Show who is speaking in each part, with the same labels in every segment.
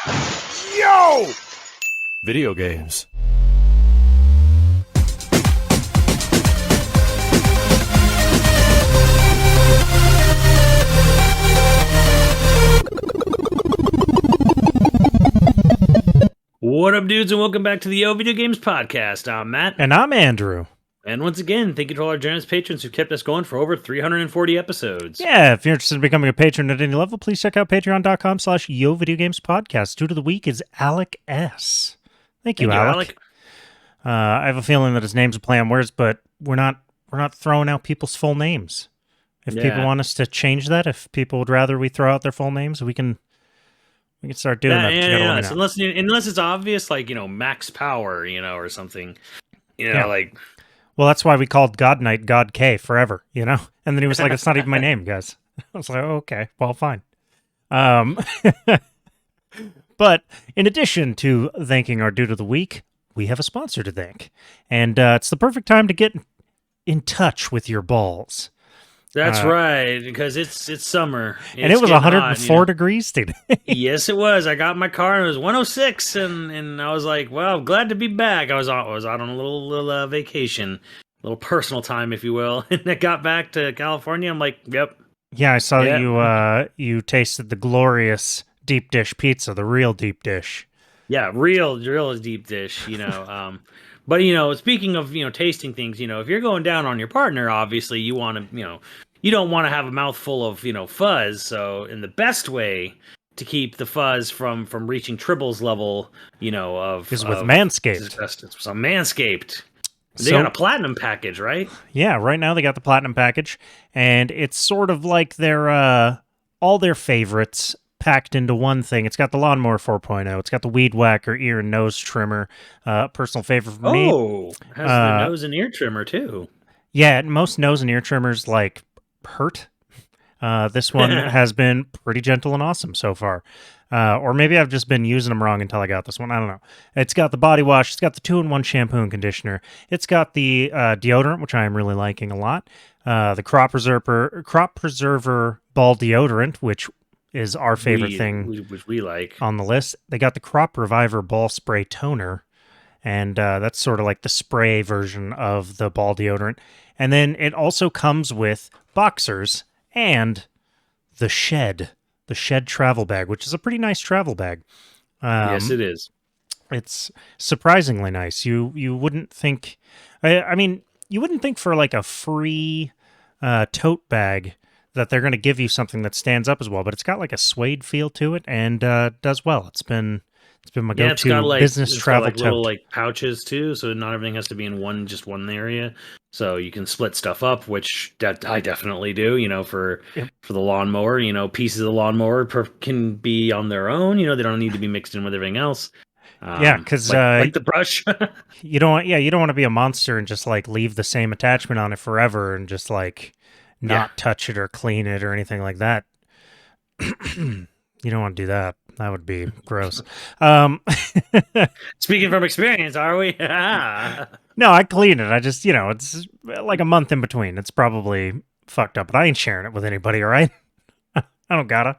Speaker 1: Yo! Video games.
Speaker 2: What up, dudes, and welcome back to the YoVideogames podcast. I'm Matt.
Speaker 3: And I'm Andrew.
Speaker 2: And once again, thank you to all our generous patrons who've kept us going for over 340 episodes.
Speaker 3: Yeah, if you're interested in becoming a patron at any level, please check out patreon.com/YoVideogames podcast. Dude of the week is Alec S. Thank you, Alec. I have a feeling that his name's a play on words, but we're not throwing out people's full names. If people want us to change that, if people would rather we throw out their full names, we can start doing that.
Speaker 2: Unless it's obvious, like, Max Power, or something.
Speaker 3: Well, that's why we called God Knight God K forever, And then he was like, it's not even my name, guys. I was like, oh, okay, well, fine. But in addition to thanking our dude of the week, we have a sponsor to thank. And it's the perfect time to get in touch with your balls.
Speaker 2: That's right, because it's summer.
Speaker 3: And it was 104 degrees today.
Speaker 2: Yes, it was. I got in my car and it was 106, and I was like, well, glad to be back. I was out on a little vacation, a little personal time, if you will. And I got back to California. I'm like, yep. Yeah,
Speaker 3: I saw that you tasted the glorious deep dish pizza, the real deep dish.
Speaker 2: Yeah, real deep dish, But, speaking of, tasting things, if you're going down on your partner, obviously you want to, you don't want to have a mouthful of, fuzz. So, in the best way to keep the fuzz from reaching Tribble's level,
Speaker 3: is with Manscaped.
Speaker 2: So Manscaped. They got a platinum package, right?
Speaker 3: Yeah, right now they got the platinum package, and it's sort of like their all their favorites packed into one thing. It's got the Lawnmower 4.0. It's got the Weed Whacker ear and nose trimmer. Personal favorite for me.
Speaker 2: Oh, has the nose and ear trimmer too.
Speaker 3: Yeah, most nose and ear trimmers hurt. This one has been pretty gentle and awesome so far. Or maybe I've just been using them wrong until I got this one. I don't know. It's got the body wash. It's got the 2-in-1 shampoo and conditioner. It's got the deodorant, which I am really liking a lot. The Crop Preserver Ball Deodorant, which is our favorite thing
Speaker 2: which we like
Speaker 3: on the list. They got the Crop Reviver Ball Spray Toner, and that's sort of like the spray version of the ball deodorant. And then it also comes with boxers and the Shed travel bag, which is a pretty nice travel bag.
Speaker 2: Yes, it is.
Speaker 3: It's surprisingly nice. You wouldn't think... I mean, you wouldn't think for like a free tote bag that they're going to give you something that stands up as well, but it's got like a suede feel to it and does well. It's been my go-to business travel tote.
Speaker 2: Little pouches too, so not everything has to be in just one area. So you can split stuff up, which I definitely do. For the lawnmower, pieces of the lawnmower can be on their own. They don't need to be mixed in with everything else.
Speaker 3: Because
Speaker 2: like the brush.
Speaker 3: you don't want to be a monster and just leave the same attachment on it forever and just not touch it or clean it or anything like that. You don't want to do that. That would be gross.
Speaker 2: Speaking from experience, are we?
Speaker 3: No, I clean it. I just, it's like a month in between. It's probably fucked up, but I ain't sharing it with anybody, all right? I don't gotta.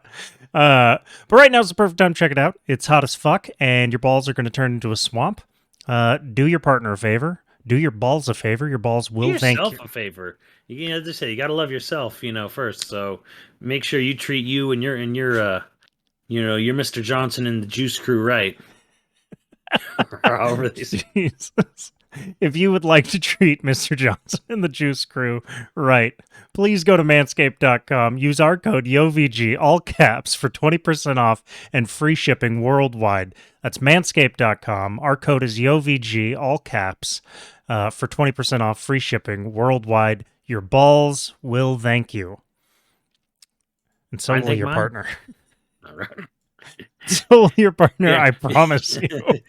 Speaker 3: But right now is the perfect time to check it out. It's hot as fuck, and your balls are going to turn into a swamp. Do your partner a favor. Do your balls a favor. Your balls will thank you.
Speaker 2: Do yourself a favor. You got to love yourself, first. So make sure you treat you and your you're Mr. Johnson and the Juice Crew right. However they say.
Speaker 3: Jesus. If you would like to treat Mr. Johnson and the Juice Crew right, please go to manscaped.com. Use our code YoVG, all caps, for 20% off and free shipping worldwide. That's manscaped.com. Our code is YoVG, all caps, for 20% off free shipping worldwide. Your balls will thank you. And so will your partner.
Speaker 2: All right.
Speaker 3: So will your partner, I promise you.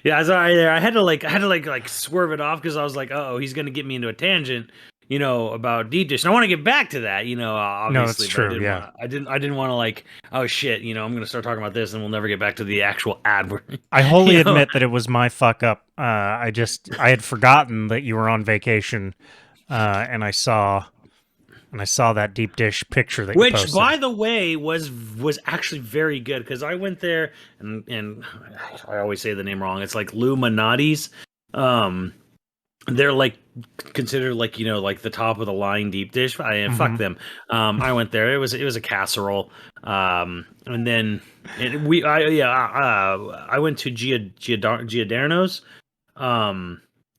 Speaker 2: Yeah, sorry. I had to swerve it off because I was like, oh, he's gonna get me into a tangent, about deep dish. And I want to get back to that, obviously.
Speaker 3: No, that's true.
Speaker 2: I didn't want to oh shit, I'm gonna start talking about this and we'll never get back to the actual ad.
Speaker 3: I wholly admit that it was my fuck up. I had forgotten that you were on vacation, and I saw and I saw that deep dish picture that you
Speaker 2: Which,
Speaker 3: posted.
Speaker 2: by the way, was actually very good because I went there and I always say the name wrong. It's like Luminati's. They're like considered like like the top of the line deep dish. Fuck them. I went there. It was a casserole. And then I went to Giordano's.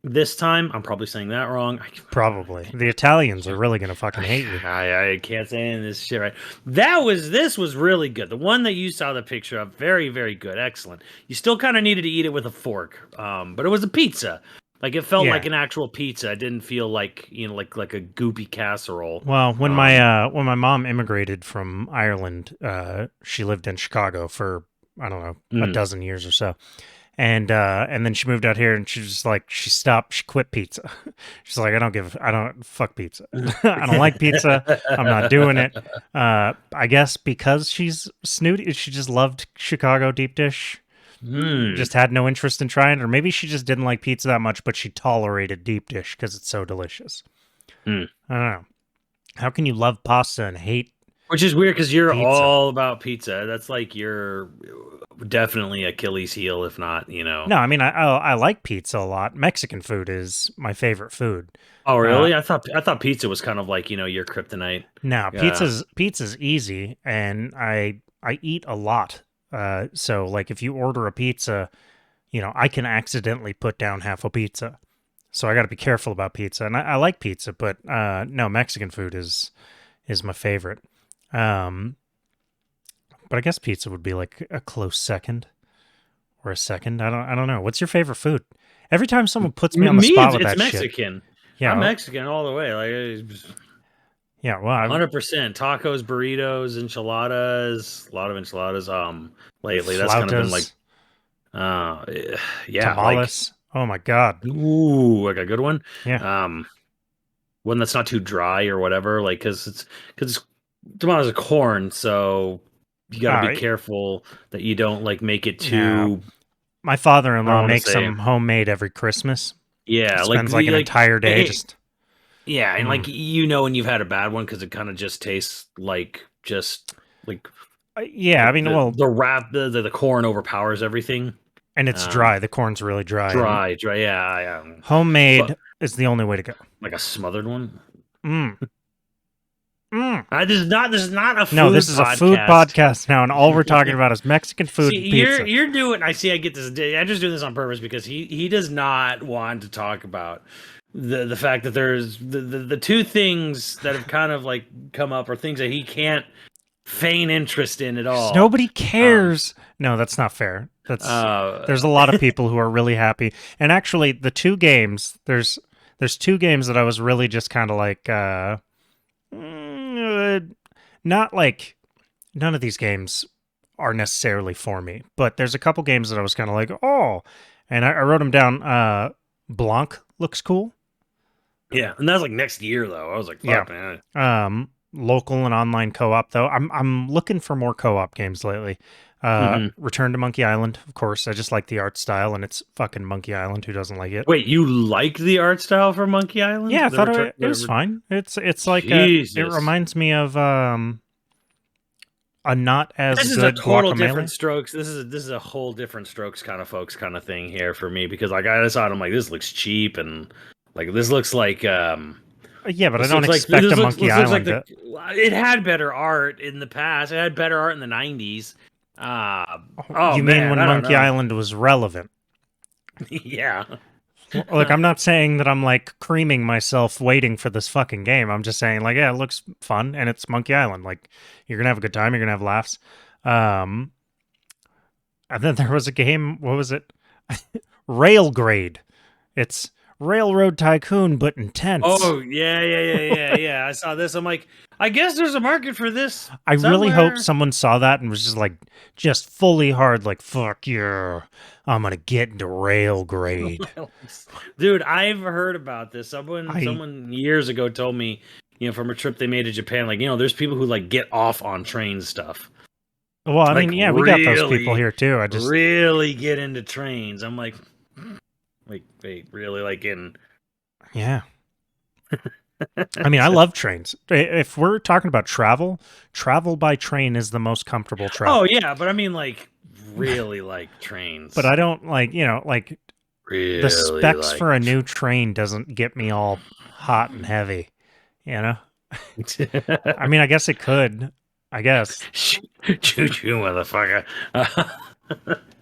Speaker 2: This time I'm probably saying that wrong.
Speaker 3: Probably the Italians are really gonna fucking hate you.
Speaker 2: I can't say any of this shit right. This was really good. The one that you saw the picture of, very, very good, excellent. You still kind of needed to eat it with a fork, but it was a pizza. Like it felt like an actual pizza. It didn't feel like like a goopy casserole.
Speaker 3: Well, when my mom immigrated from Ireland, she lived in Chicago for I don't know a dozen years or so. And then she moved out here and she quit pizza. She's like, I don't fuck pizza. I don't like pizza. I'm not doing it. I guess because she's snooty, she just loved Chicago deep dish. Just had no interest in trying it, or maybe she just didn't like pizza that much, but she tolerated deep dish because it's so delicious. I don't know. How can you love pasta and hate?
Speaker 2: Which is weird because you're
Speaker 3: pizza?
Speaker 2: all about pizza. That's like your definitely Achilles heel, if not,
Speaker 3: No, I mean I like pizza a lot. Mexican food is my favorite food.
Speaker 2: Oh, really? I thought pizza was kind of like your kryptonite.
Speaker 3: No, pizza's easy, and I eat a lot. So like if you order a pizza, I can accidentally put down half a pizza. So I got to be careful about pizza, and I like pizza, but no, Mexican food is my favorite. But I guess pizza would be like a close second or a second. I don't know. What's your favorite food? Every time someone puts me on the spot with that
Speaker 2: Mexican.
Speaker 3: shit. Yeah,
Speaker 2: I'm Mexican all the way. Like,
Speaker 3: yeah, well,
Speaker 2: 100% tacos, burritos, enchiladas, a lot of enchiladas. Lately that's kind of been like, yeah,
Speaker 3: tamales.
Speaker 2: Like,
Speaker 3: oh my god.
Speaker 2: Ooh, like a good one.
Speaker 3: Yeah.
Speaker 2: One that's not too dry or whatever. Like, because tamales are corn, so you got to be careful that you don't like make it too.
Speaker 3: No. My father-in-law makes them homemade every Christmas.
Speaker 2: Yeah,
Speaker 3: spends like an entire day just.
Speaker 2: Yeah, and like when you've had a bad one because it kind of just tastes like
Speaker 3: yeah, I mean,
Speaker 2: the corn overpowers everything,
Speaker 3: and it's dry. The corn's really dry.
Speaker 2: Dry. Yeah.
Speaker 3: Homemade is the only way to go.
Speaker 2: Like a smothered one.
Speaker 3: This
Speaker 2: is not a food.
Speaker 3: No, this is a food podcast now, and all we're talking about is Mexican food.
Speaker 2: See,
Speaker 3: and pizza.
Speaker 2: You're doing. I get this. I just do this on purpose because he does not want to talk about the fact that there's the two things that have kind of like come up are things that he can't feign interest in at all.
Speaker 3: Nobody cares. No, that's not fair. That's there's a lot of people who are really happy, and actually, the two games there's two games that I was really just kind of like. Not like none of these games are necessarily for me, but there's a couple games that I was kind of like, oh, and I wrote them down. Blanc looks cool.
Speaker 2: Yeah, and that's like next year though. I was like, fuck, man.
Speaker 3: Local and online co-op though. I'm looking for more co-op games lately. Return to Monkey Island, of course. I just like the art style, and it's fucking Monkey Island. Who doesn't like it?
Speaker 2: Wait, you like the art style for Monkey Island?
Speaker 3: Yeah, I thought it was fine. It's like it reminds me of a not as
Speaker 2: this
Speaker 3: good
Speaker 2: is a total
Speaker 3: Guacamelee.
Speaker 2: Different strokes. This is a whole different strokes kind of folks kind of thing here for me because like I saw it, I'm like, this looks cheap and like this looks like
Speaker 3: yeah, but I don't expect a Monkey Island.
Speaker 2: It had better art in the past. It had better art in the 90s.
Speaker 3: You mean when Monkey Island was relevant?
Speaker 2: Yeah.
Speaker 3: Look, I'm not saying that I'm like creaming myself waiting for this fucking game. I'm just saying like, yeah, it looks fun and it's Monkey Island. Like you're gonna have a good time. You're gonna have laughs. And then there was a game. What was it? Railgrade. It's Railroad Tycoon, but intense.
Speaker 2: Oh yeah. I saw this. I'm like, I guess there's a market for this.
Speaker 3: I really hope someone saw that and was just like, just fully hard, like, fuck yeah, I'm gonna get into Railgrade.
Speaker 2: Dude, I've heard about this. Someone years ago told me, from a trip they made to Japan, like, there's people who like get off on train stuff.
Speaker 3: Well, I mean, yeah, we got those people here too. I just
Speaker 2: really get into trains. I'm like, wait, really? Like in?
Speaker 3: Yeah. I mean, I love trains. If we're talking about travel, travel by train is the most comfortable travel.
Speaker 2: Oh yeah, but I mean like really like trains.
Speaker 3: But I don't like, like
Speaker 2: really
Speaker 3: the specs
Speaker 2: like
Speaker 3: for a new train doesn't get me all hot and heavy, you know? I mean, I guess it could. I guess.
Speaker 2: Choo-choo, motherfucker.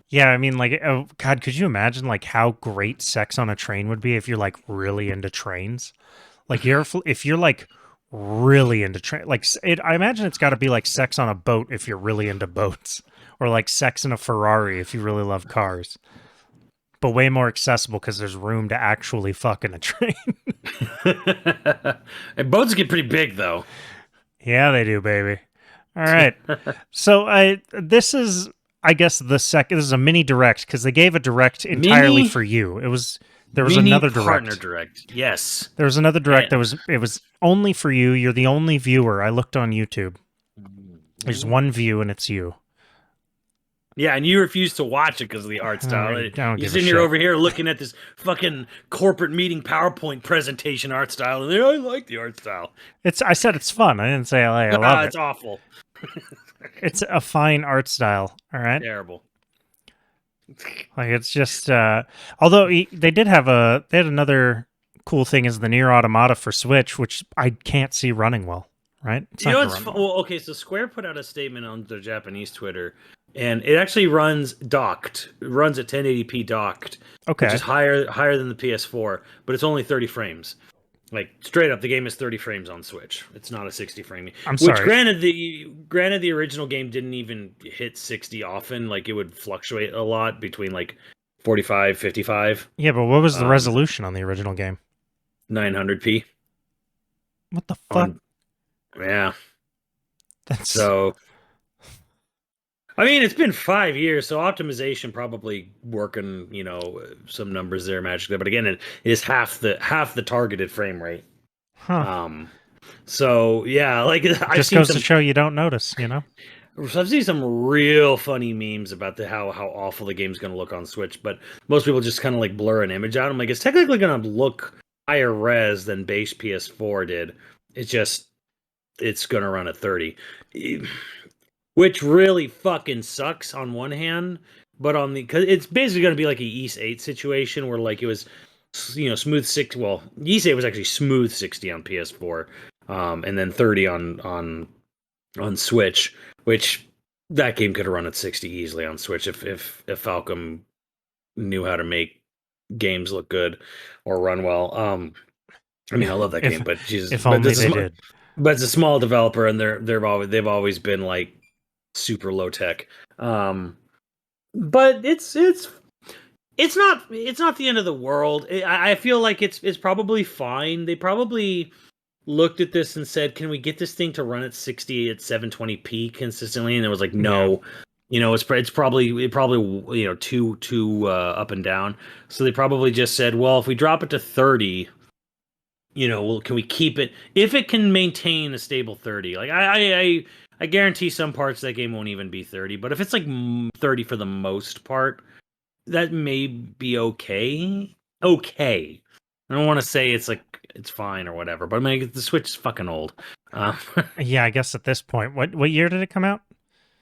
Speaker 3: Yeah, I mean, like, oh, God, could you imagine, like, how great sex on a train would be if you're, like, really into trains? Like, if you're, like, really into train, like, I imagine it's got to be like sex on a boat if you're really into boats, or like sex in a Ferrari if you really love cars. But way more accessible because there's room to actually fuck in a train.
Speaker 2: And boats get pretty big though.
Speaker 3: Yeah, they do, baby. All right. So this is, I guess, this is a mini direct because they gave a direct entirely for you. There was another
Speaker 2: partner
Speaker 3: direct.
Speaker 2: Yes.
Speaker 3: There was another direct that was only for you. You're the only viewer. I looked on YouTube. There's one view and it's you.
Speaker 2: Yeah, and you refuse to watch it because of the art style.
Speaker 3: You're
Speaker 2: sitting here over here looking at this fucking corporate meeting PowerPoint presentation art style, and I like the art style.
Speaker 3: I said it's fun. I didn't say I love it.
Speaker 2: It's awful.
Speaker 3: It's a fine art style. All right.
Speaker 2: Terrible.
Speaker 3: Like it's just. Although they had another cool thing is the Nier Automata for Switch, which I can't see running well. Right.
Speaker 2: Well, okay. So Square put out a statement on their Japanese Twitter. And it actually runs docked. It runs at 1080p docked,
Speaker 3: okay,
Speaker 2: which is higher than the PS4, but it's only 30 frames. Like straight up, the game is 30 frames on Switch. It's not a 60 frame.
Speaker 3: Sorry.
Speaker 2: Granted, the original game didn't even hit 60 often. Like it would fluctuate a lot between like 45, 55.
Speaker 3: Yeah, but what was the resolution on the original game?
Speaker 2: 900p.
Speaker 3: What the fuck?
Speaker 2: Yeah.
Speaker 3: That's
Speaker 2: so. I mean, it's been 5 years, so optimization probably working, some numbers there magically. But again, it is half the targeted frame rate.
Speaker 3: Huh.
Speaker 2: So yeah, like
Speaker 3: just goes to show you don't notice,
Speaker 2: So I've seen some real funny memes about how awful the game's going to look on Switch, but most people just kind of like blur an image out. I'm like, it's technically going to look higher res than base PS4 did. It's going to run at 30. Which really fucking sucks on one hand, but because it's basically going to be like a Ys 8 situation where like it was, smooth 60. Well, Ys 8 was actually smooth 60 on PS4, and then 30 on Switch. Which that game could have run at 60 easily on Switch if Falcom knew how to make games look good or run well. I mean, I love that game, but Jesus,
Speaker 3: if only they did.
Speaker 2: But it's a small developer, and they've always been like super low tech, but it's not the end of the world. I feel like it's probably fine. They probably looked at this and said, "Can we get this thing to run at 60 at 720p consistently?" And it was like, "No." It's probably too up and down. So they probably just said, "Well, if we drop it to 30." Can we keep it if it can maintain a stable 30? Like I guarantee some parts of that game won't even be 30, but if it's like 30 for the most part, that may be okay. Okay. I don't want to say it's like it's fine or whatever, but I mean the Switch is fucking old.
Speaker 3: Yeah, I guess at this point, what year did it come out?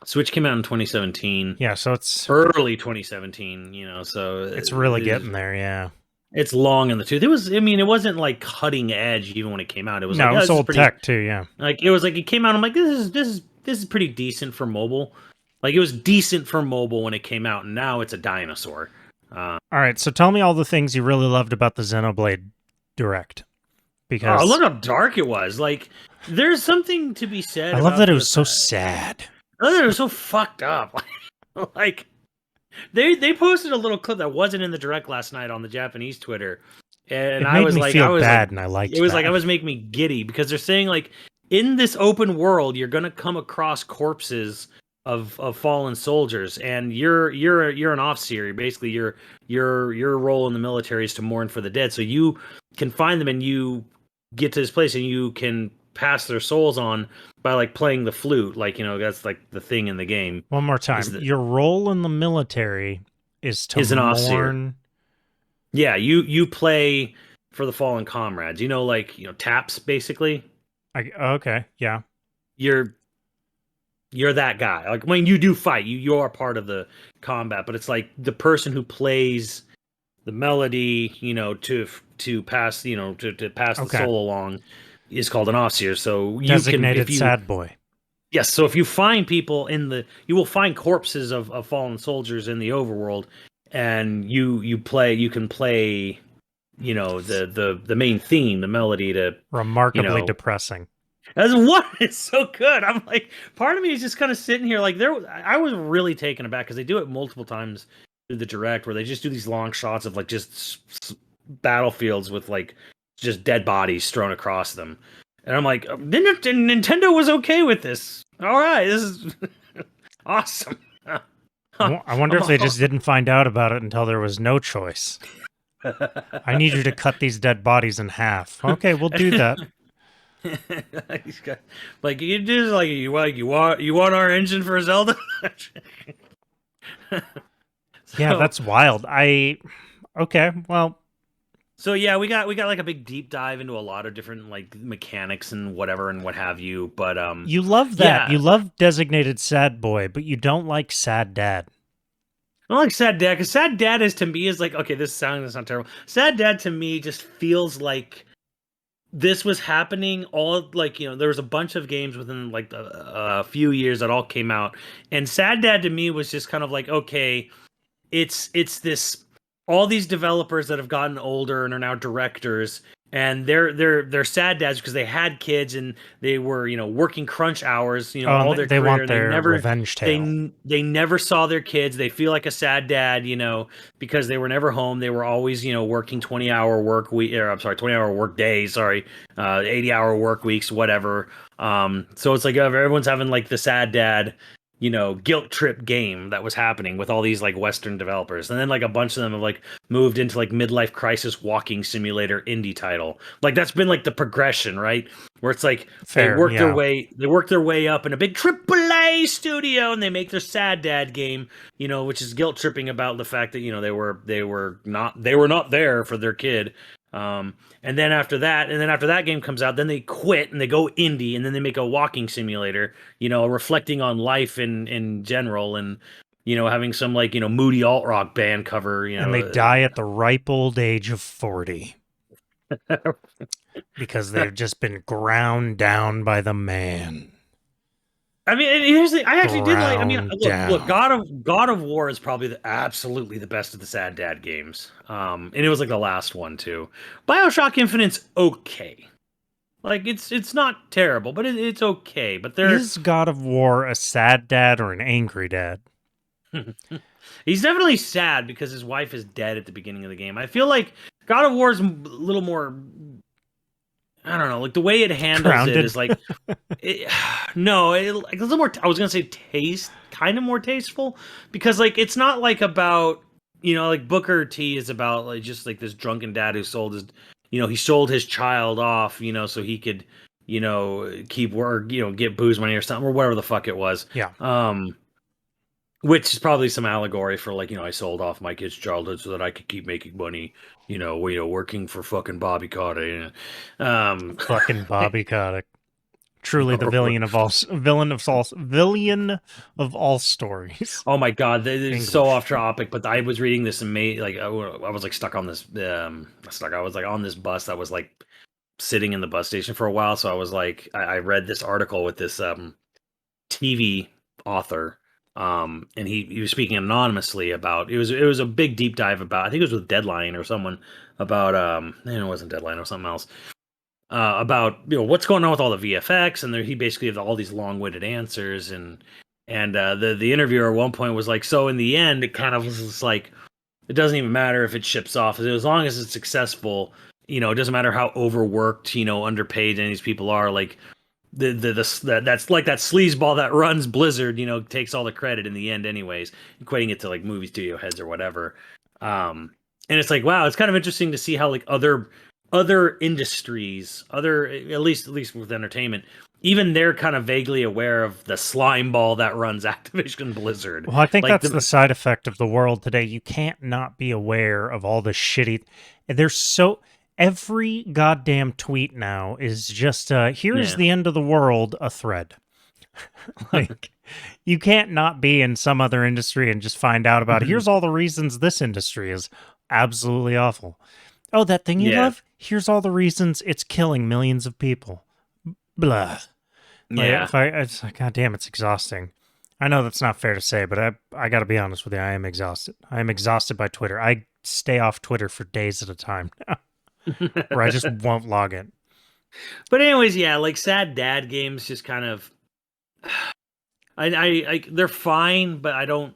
Speaker 2: Switch came out in 2017.
Speaker 3: Yeah, so it's
Speaker 2: early 2017. So
Speaker 3: it's really getting there. Yeah.
Speaker 2: It's long in the tooth. It wasn't like cutting edge even when it came out. It was
Speaker 3: it was old tech too. Yeah,
Speaker 2: like it came out. I'm like, this is pretty decent for mobile. Like it was decent for mobile when it came out, and now it's a dinosaur.
Speaker 3: All right, so tell me all the things you really loved about the Xenoblade Direct. Because
Speaker 2: I love how dark it was. Like there's something to be said.
Speaker 3: I love that it was so sad.
Speaker 2: I love that it was so fucked up. Like. They posted a little clip that wasn't in the direct last night on the Japanese Twitter, and I was like,
Speaker 3: and I liked
Speaker 2: it. Was
Speaker 3: that.
Speaker 2: like I was making me giddy because they're saying like in this open world you're gonna come across corpses of fallen soldiers, and you're an officer. Basically, your role in the military is to mourn for the dead. So you can find them and you get to this place and you can pass their souls on by like playing the flute, like that's like the thing in the game.
Speaker 3: One more time, your role in the military is to
Speaker 2: an officer.
Speaker 3: mourn.
Speaker 2: Yeah, you play for the fallen comrades. Like taps basically.
Speaker 3: Okay, yeah.
Speaker 2: You're that guy. Like when you do fight, you are part of the combat, but it's like the person who plays the melody, to pass, to pass the
Speaker 3: Okay.
Speaker 2: soul along is called an officer. So you
Speaker 3: Designated
Speaker 2: can,
Speaker 3: sad boy.
Speaker 2: yes. So if you find people you will find corpses of fallen soldiers in the overworld, and you can play, the main theme, the melody to,
Speaker 3: Remarkably depressing.
Speaker 2: as what? It's so good. I'm like, part of me is just kind of sitting here like I was really taken aback because they do it multiple times through the direct where they just do these long shots of like just battlefields with like just dead bodies strewn across them. And I'm like, Nintendo was okay with this. All right, this is awesome.
Speaker 3: I wonder if they just didn't find out about it until there was no choice. I need you to cut these dead bodies in half. Okay, we'll do that.
Speaker 2: Like you just like you want our engine for Zelda?
Speaker 3: Yeah, that's wild. Okay, well.
Speaker 2: So yeah, we got like a big deep dive into a lot of different like mechanics and whatever and what have you. But
Speaker 3: you love that.
Speaker 2: Yeah.
Speaker 3: You love designated sad boy, but you don't like sad dad.
Speaker 2: I don't like sad dad because sad dad is to me is like, okay, this sounds not terrible. Sad dad to me just feels like this was happening all like there was a bunch of games within like a few years that all came out, and sad dad to me was just kind of like, okay, it's this all these developers that have gotten older and are now directors, and they're sad dads because they had kids and they were working crunch hours all their
Speaker 3: they
Speaker 2: career,
Speaker 3: want
Speaker 2: and
Speaker 3: their
Speaker 2: they never
Speaker 3: revenge tale.
Speaker 2: they never saw their kids. They feel like a sad dad because they were never home. They were always working 20-hour work week, or I'm sorry, 20-hour work days, 80-hour work weeks, whatever. So it's like everyone's having like the sad dad guilt trip game that was happening with all these like Western developers. And then like a bunch of them have like moved into like midlife crisis walking simulator indie title. Like that's been like the progression, right? Where it's like they work their way up in a big AAA studio and they make their sad dad game, which is guilt tripping about the fact that, they were not there for their kid. And then after that game comes out, then they quit and they go indie, and then they make a walking simulator, reflecting on life in general, and having some like moody alt rock band cover,
Speaker 3: and they die at the ripe old age of 40 because they've just been ground down by the man.
Speaker 2: I mean, here's the. I actually did like. I mean, look. God of War is probably absolutely the best of the sad dad games. And it was like the last one too. BioShock Infinite's okay. Like it's not terrible, but it's okay. But
Speaker 3: Is God of War a sad dad or an angry dad?
Speaker 2: He's definitely sad because his wife is dead at the beginning of the game. I feel like God of War is a little more. I don't know, like the way it handles
Speaker 3: Grounded.
Speaker 2: it is like, it's a little more. I was gonna say kind of more tasteful, because like it's not like about like Booker T is about like just like this drunken dad who sold his he sold his child off so he could keep work get booze money or something or whatever the fuck it was.
Speaker 3: Yeah.
Speaker 2: Which is probably some allegory for like I sold off my kid's childhood so that I could keep making money. Working for fucking Bobby Kotick.
Speaker 3: Fucking Bobby Kotick. Truly the villain of all stories.
Speaker 2: Oh my god, they're so off topic. But I was reading this and I was like stuck on this. I was like on this bus that was like sitting in the bus station for a while. So I was like, I read this article with this TV author. And he was speaking anonymously about it was a big deep dive about, I think it was with Deadline or someone about it wasn't Deadline or something else about what's going on with all the VFX, and he basically had all these long-winded answers, and the interviewer at one point was like, so in the end it kind of was just like, it doesn't even matter if it ships off as long as it's successful. It doesn't matter how overworked underpaid any of these people are. Like that's like that sleazeball that runs Blizzard, takes all the credit in the end anyways, equating it to like movie studio heads or whatever. And it's like, wow, it's kind of interesting to see how like other industries, at least with entertainment, even they're kind of vaguely aware of the slime ball that runs Activision Blizzard.
Speaker 3: Well, I think like that's the side effect of the world today. You can't not be aware of all the shitty. There's so every goddamn tweet now is just here is the end of the world, a thread. Like, you can't not be in some other industry and just find out about here's all the reasons this industry is absolutely awful. Oh, that thing you love? Here's all the reasons it's killing millions of people. Blah.
Speaker 2: Yeah.
Speaker 3: It's like, God damn, it's exhausting. I know that's not fair to say, but I got to be honest with you. I am exhausted. I am exhausted by Twitter. I stay off Twitter for days at a time now, where I just won't log in.
Speaker 2: But anyways, yeah, like sad dad games just kind of, I they're fine, but I don't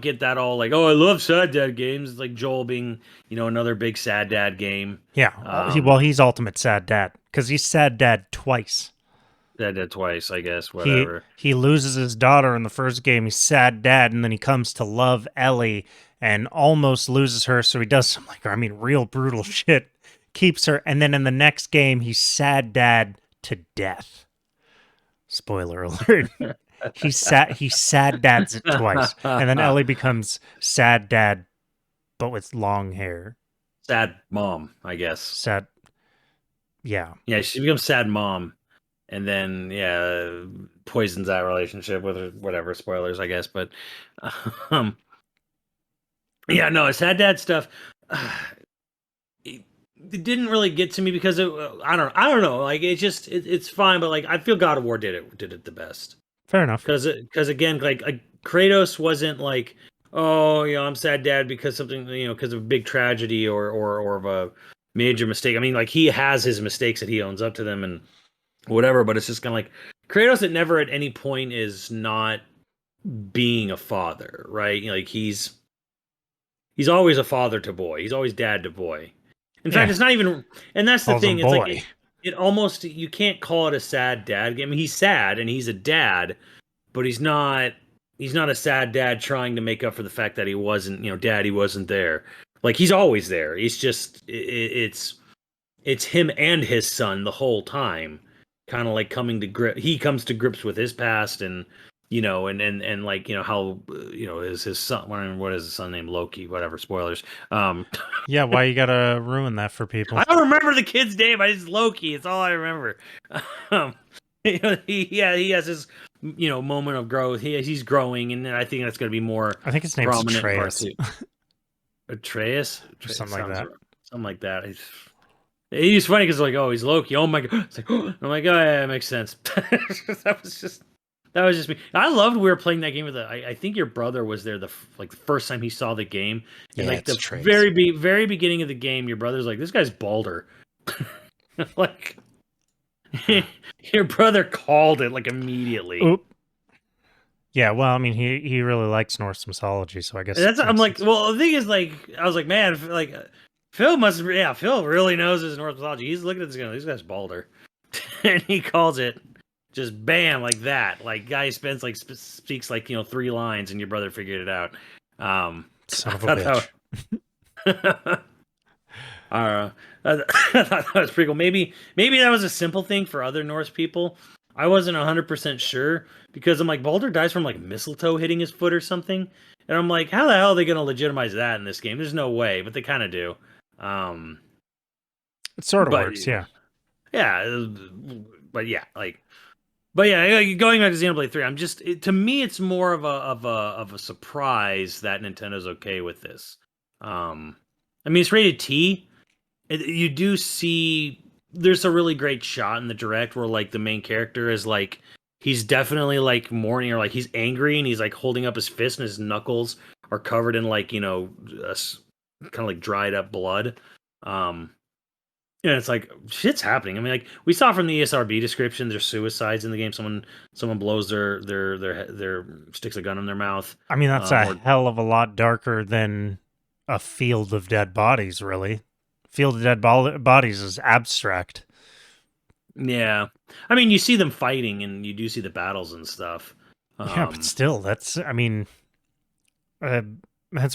Speaker 2: get that all like, oh, I love sad dad games. It's like Joel being, another big sad dad game.
Speaker 3: Yeah, he's ultimate sad dad because he's sad dad twice.
Speaker 2: Sad dad twice, I guess. Whatever.
Speaker 3: He loses his daughter in the first game. He's sad dad, and then he comes to love Ellie and almost loses her. So he does some real brutal shit. Keeps her, and then in the next game, he's sad dad to death. Spoiler alert. He sad dads it twice, and then Ellie becomes sad dad, but with long hair.
Speaker 2: Sad mom, I guess.
Speaker 3: Sad. Yeah.
Speaker 2: Yeah, she becomes sad mom, and then poisons that relationship with her. Whatever, spoilers, I guess. But sad dad stuff. It didn't really get to me because I don't know. Like it's fine, but like I feel God of War did it the best.
Speaker 3: Fair enough.
Speaker 2: Because again, like Kratos wasn't like, oh, I'm sad dad because something, because of a big tragedy or of a major mistake. I mean, like he has his mistakes that he owns up to them and whatever, but it's just kind of like Kratos that never at any point is not being a father, right? Like he's always a father to boy. He's always dad to boy. In fact, it's not even, and that's the thing. It's like it almost, you can't call it a sad dad game. I mean, he's sad and he's a dad, but he's not a sad dad trying to make up for the fact that he wasn't, daddy wasn't there. Like he's always there. He's just, it's him and his son the whole time, kind of like coming to grip. He comes to grips with his past and, and like, how, is his son, what is his son named? Loki, whatever, spoilers.
Speaker 3: Yeah, why you gotta ruin that for people?
Speaker 2: I don't remember the kid's name. It's Loki. It's all I remember. He has his, moment of growth. He's growing, and I think that's going to be more.
Speaker 3: I think his name's Atreus.
Speaker 2: Atreus?
Speaker 3: Something like that.
Speaker 2: Something like that. He's funny because like, oh, he's Loki. Oh my god! It's like, oh, I'm like, oh yeah, that makes sense. That was just me. I loved we were playing that game with I think your brother was there the first time he saw the game. And
Speaker 3: yeah,
Speaker 2: like the very beginning of the game, your brother's like, this guy's Balder. Like your brother called it like immediately.
Speaker 3: Oop. Yeah, well, I mean, he really likes Norse mythology, so I guess
Speaker 2: I'm like, well, the thing is, like, I was like, man, like Phil really knows his Norse mythology. He's looking at this guy, this guy's Balder, and he calls it. Just bam, like that. Like guy spends speaks 3 lines, and your brother figured it out.
Speaker 3: Son of a bitch.
Speaker 2: I thought that was pretty cool. Maybe that was a simple thing for other Norse people. I wasn't 100% sure because I'm like, Baldur dies from like mistletoe hitting his foot or something, and I'm like, how the hell are they going to legitimize that in this game? There's no way, but they kind of do.
Speaker 3: It sort of works, yeah.
Speaker 2: Yeah, but yeah, like. But yeah, going back to Xenoblade 3, to me it's more of a surprise that Nintendo's okay with this. I mean, it's rated T. You do see there's a really great shot in the direct where like the main character is like he's definitely like mourning or like he's angry and he's like holding up his fist and his knuckles are covered in like kind of like dried up blood. And it's like shit's happening. I mean, like we saw from the ESRB description, there's suicides in the game. Someone blows their sticks a gun in their mouth.
Speaker 3: I mean, that's a hell of a lot darker than a field of dead bodies. Really, field of dead bodies is abstract.
Speaker 2: Yeah, I mean, you see them fighting, and you do see the battles and stuff.
Speaker 3: Yeah, but still, that's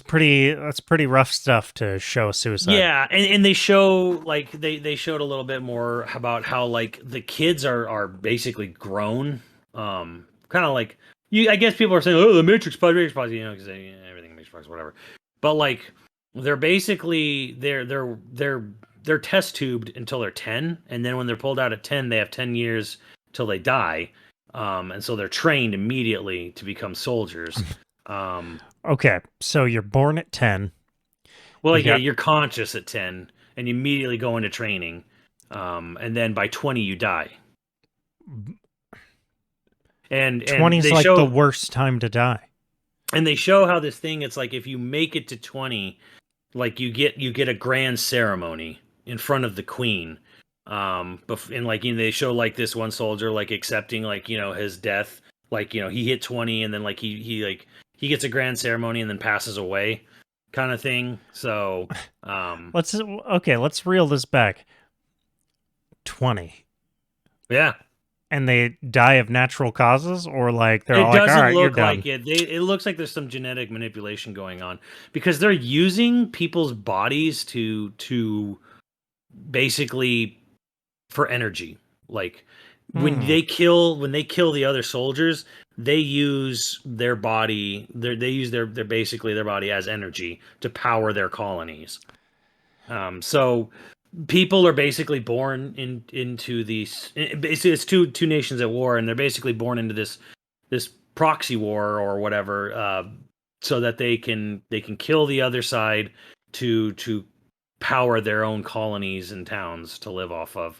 Speaker 3: pretty rough stuff to show a suicide.
Speaker 2: Yeah, and they show like they showed a little bit more about how like the kids are basically grown. Kind of like I guess people are saying, oh, the Matrix Pod, because everything Matrix Pod, whatever. But like they're basically they're they're test tubed until they're 10, and then when they're pulled out at 10, they have 10 years till they die. And so they're trained immediately to become soldiers.
Speaker 3: Okay, so you're born at 10.
Speaker 2: Well, like, you're conscious at 10, and you immediately go into training. And then by 20, you die. And
Speaker 3: 20 is like the worst time to die. And
Speaker 2: they show how this thing, it's like if you make it to 20, like you get a grand ceremony in front of the queen. And like, they show like this one soldier like accepting like, his death. Like, he hit 20 and then like he gets a grand ceremony and then passes away kind of thing. So
Speaker 3: let's reel this back. 20.
Speaker 2: Yeah.
Speaker 3: And they die of natural causes, or like they're all like, all right, you're done.
Speaker 2: It looks like there's some genetic manipulation going on because they're using people's bodies to basically for energy. Like when they kill the other soldiers, they use their body. They use their basically their body as energy to power their colonies. So people are basically born into these. Basically, it's two nations at war, and they're basically born into this proxy war or whatever, so that they can kill the other side to power their own colonies and towns to live off of.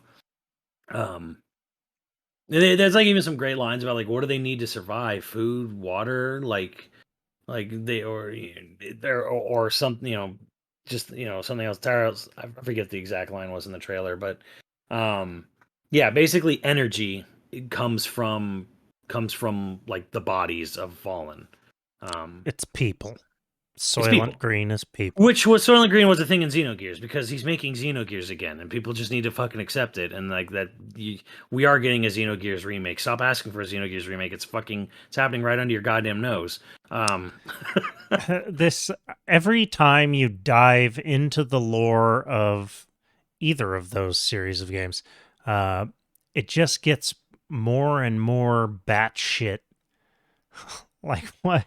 Speaker 2: There's like even some great lines about like what do they need to survive? Food, water, like they or something, just something else. I forget the exact line was in the trailer, but yeah, basically energy comes from like the bodies of fallen.
Speaker 3: It's people. Soylent Green is people.
Speaker 2: Which was Soylent Green was a thing in Xenogears because he's making Xenogears again, and people just need to fucking accept it. And like that, we are getting a Xenogears remake. Stop asking for a Xenogears remake. It's happening right under your goddamn nose.
Speaker 3: This every time you dive into the lore of either of those series of games, it just gets more and more batshit. Like what?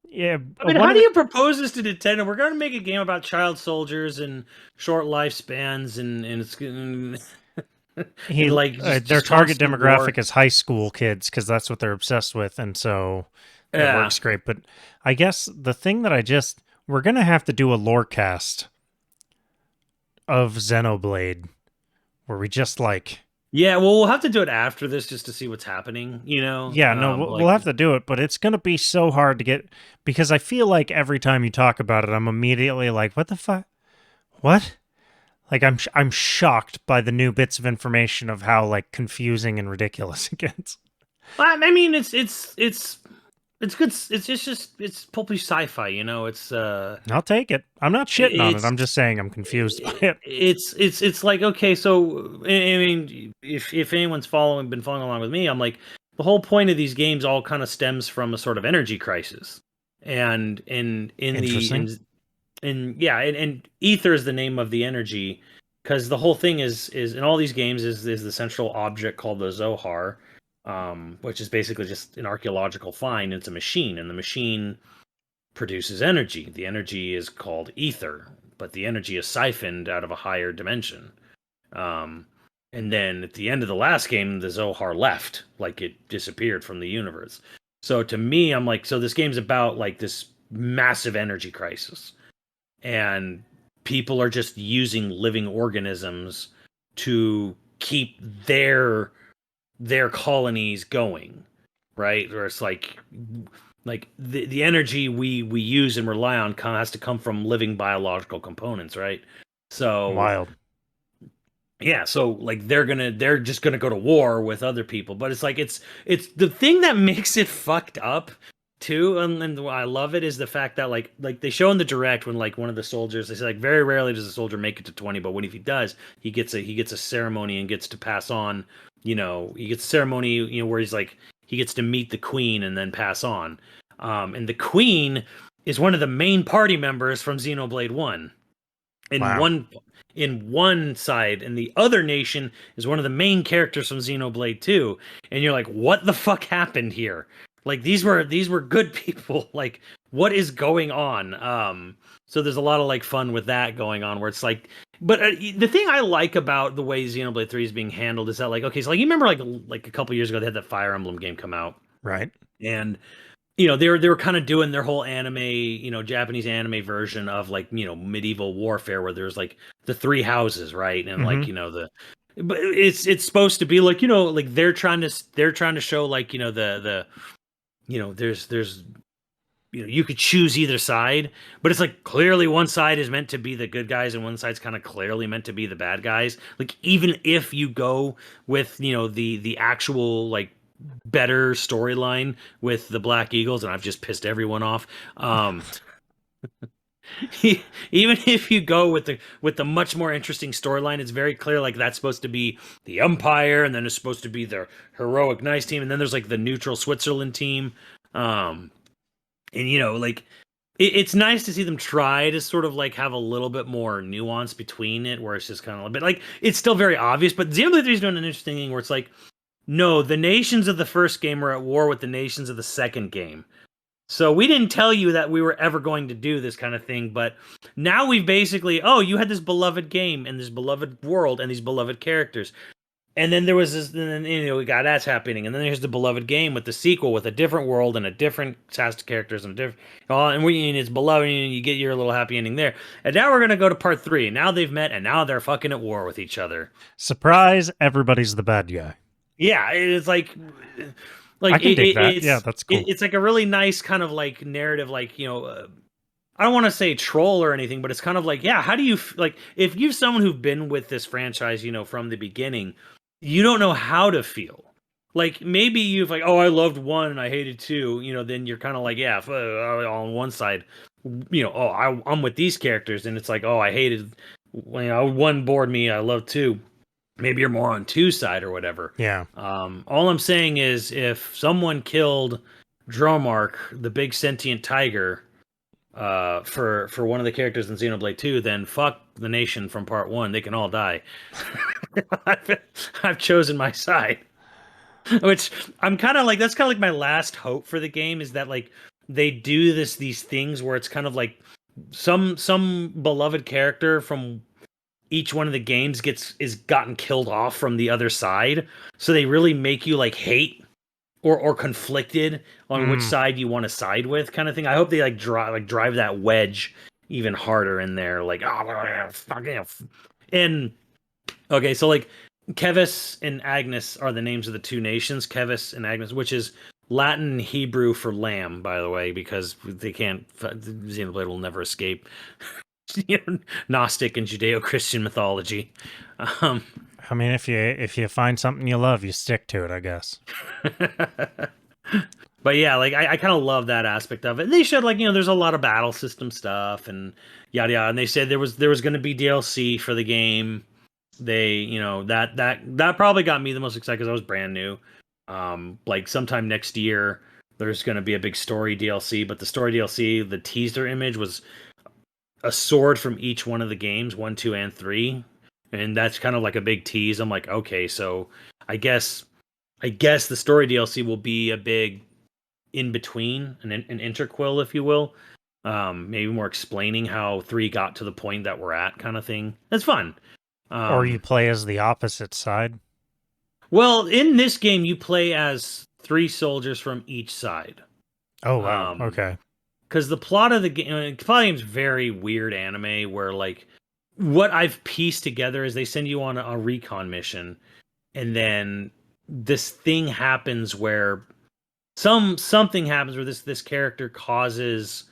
Speaker 3: Yeah,
Speaker 2: I mean, how do you propose this to Nintendo? We're going to make a game about child soldiers and short lifespans, and it's
Speaker 3: their target demographic is high school kids because that's what they're obsessed with, and so it works great. But I guess the thing that we're going to have to do a lore cast of Xenoblade where we just like.
Speaker 2: Yeah, well, we'll have to do it after this just to see what's happening,
Speaker 3: Yeah, no, we'll have to do it, but it's going to be so hard to get, because I feel like every time you talk about it, I'm immediately like, what the fuck? What? Like, I'm shocked by the new bits of information of how, like, confusing and ridiculous it gets.
Speaker 2: I mean, it's good. It's pulpy sci-fi, it's
Speaker 3: I'll take it. I'm not shitting on it. I'm just saying I'm confused by it.
Speaker 2: It's like, okay, so I mean, if anyone's been following along with me, I'm like, the whole point of these games all kind of stems from a sort of energy crisis. And and ether is the name of the energy, because the whole thing is in all these games is the central object called the Zohar. Which is basically just an archaeological find. It's a machine, and the machine produces energy. The energy is called ether, but the energy is siphoned out of a higher dimension. And then at the end of the last game, the Zohar left, like it disappeared from the universe. So to me, I'm like, so this game's about like this massive energy crisis, and people are just using living organisms to keep their colonies going, right? Or it's like the energy we use and rely on has to come from living biological components, right? So
Speaker 3: wild.
Speaker 2: Yeah, so like they're just gonna go to war with other people, but it's like it's the thing that makes it fucked up too, and why I love it is the fact that like they show in the direct when like one of the soldiers, they say like very rarely does a soldier make it to 20, but if he does, he gets a ceremony and gets to pass on. He gets a ceremony, where he's like he gets to meet the queen and then pass on. And the queen is one of the main party members from Xenoblade 1. In one side, and the other nation is one of the main characters from Xenoblade 2. And you're like, what the fuck happened here? Like these were good people. Like, what is going on? So there's a lot of like fun with that going on, where it's like But the thing I like about the way Xenoblade 3 is being handled is that, like, okay, so like you remember like a couple years ago they had that Fire Emblem game come out,
Speaker 3: Right.
Speaker 2: and you know they were kind of doing their whole anime, you know, Japanese anime version of like, you know, medieval warfare where there's like the three houses, right, and like,
Speaker 3: Mhm.
Speaker 2: you know, but it's supposed to be like, you know, like they're trying to show like, you know, the you know, there's you know, you could choose either side, but it's like clearly one side is meant to be the good guys and one side's kind of clearly meant to be the bad guys. Like even if you go with, you know, the actual like better storyline with the Black Eagles, and I've just pissed everyone off. Even if you go with the much more interesting storyline, it's very clear like that's supposed to be the Empire, and then it's supposed to be the heroic nice team, and then there's like the neutral Switzerland team. And you know, like it's nice to see them try to sort of like have a little bit more nuance between it, where it's just kind of a bit like it's still very obvious. But Xenoblade 3 is doing an interesting thing where it's like, no, the nations of the first game are at war with the nations of the second game. So we didn't tell you that we were ever going to do this kind of thing, but now we've basically, oh, you had this beloved game and this beloved world and these beloved characters. And then there was this, and then, you know, we got that's happening, and then there's the beloved game with the sequel with a different world and a different cast of characters and different, and it's beloved, and you get your little happy ending there. And now we're gonna go to part 3. Now they've met, and now they're fucking at war with each other.
Speaker 3: Surprise! Everybody's the bad guy.
Speaker 2: Yeah, it's like
Speaker 3: I can dig that. Yeah, that's cool.
Speaker 2: It's like a really nice kind of like narrative, like, you know. I don't want to say troll or anything, but it's kind of like, yeah, how do you like if you're someone who's been with this franchise, you know, from the beginning, you don't know how to feel. Like maybe you've like, oh, I loved 1 and I hated 2, you know, then you're kind of like, yeah, on one side, you know, oh, I'm with these characters, and it's like, oh, I hated, you know, 1 bored me, I love 2. Maybe you're more on 2 side or whatever.
Speaker 3: Yeah.
Speaker 2: All I'm saying is if someone killed Dromark, the big sentient tiger, for one of the characters in Xenoblade 2, then fuck the nation from part 1. They can all die. I've chosen my side. Which I'm kind of like, that's kind of like my last hope for the game, is that like they do these things where it's kind of like some beloved character from each one of the games is gotten killed off from the other side, so they really make you like hate or conflicted on which side you want to side with, kind of thing. I hope they like drive that wedge even harder in there, like, oh, fucking. And okay, so like Kevis and Agnes are the names of the 2 nations, Kevis and Agnes, which is Latin and Hebrew for lamb, by the way, because they can't, Xenoblade will never escape you know, Gnostic and Judeo-Christian mythology.
Speaker 3: I mean, if you find something you love, you stick to it, I guess.
Speaker 2: But yeah, like I kind of love that aspect of it. And they showed like, you know, there's a lot of battle system stuff and yada yada. And they said there was going to be DLC for the game. They, you know, that probably got me the most excited because I was brand new. Like sometime next year, there's going to be a big story DLC. But the story DLC, the teaser image was a sword from each one of the games, 1, 2, and 3. And that's kind of like a big tease. I'm like, okay, so I guess the story DLC will be a big in between, an interquill, if you will. Maybe more explaining how 3 got to the point that we're at, kind of thing. That's fun.
Speaker 3: Or you play as the opposite side.
Speaker 2: Well, in this game, you play as 3 soldiers from each side.
Speaker 3: Oh wow. Okay.
Speaker 2: Because the plot of the game is very weird anime where like what I've pieced together is they send you on a recon mission, and then this thing happens where something happens where this character causes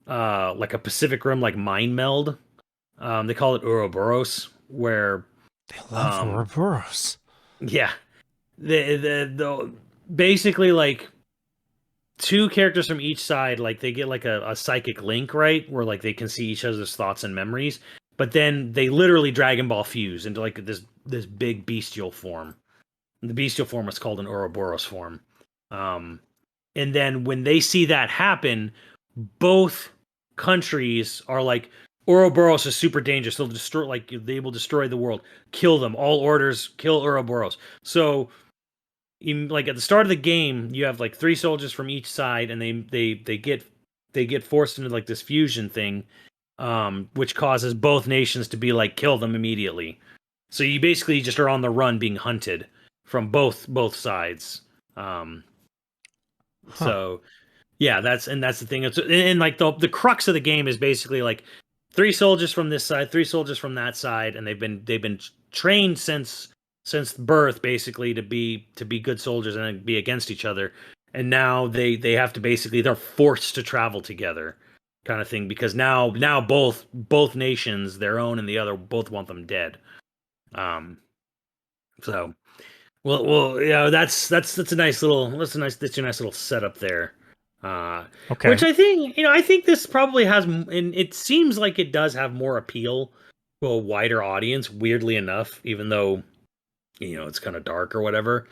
Speaker 2: like a Pacific Rim like mind meld. They call it Ouroboros, where
Speaker 3: They love Ouroboros.
Speaker 2: yeah, the basically like 2 characters from each side, like they get like a psychic link, right, where like they can see each other's thoughts and memories, but then they literally Dragon Ball fuse into like this big bestial form. And the bestial form is called an Ouroboros form. And then when they see that happen, both countries are like, Ouroboros is super dangerous. They'll destroy, like they will destroy the world, kill them. All orders, kill Ouroboros. So, like at the start of the game, you have like 3 soldiers from each side, and they get forced into like this fusion thing, which causes both nations to be like kill them immediately. So you basically just are on the run, being hunted from both sides. So yeah, that's the thing. And like the crux of the game is basically like 3 soldiers from this side, 3 soldiers from that side, and they've been trained since birth basically to be good soldiers and be against each other. And now they have to basically, they're forced to travel together, kind of thing, because now both nations, their own and the other, both want them dead. So well, yeah, that's a nice little setup there.
Speaker 3: Okay.
Speaker 2: Which I think this probably has, and it seems like it does have more appeal to a wider audience, weirdly enough, even though it's kind of dark or whatever.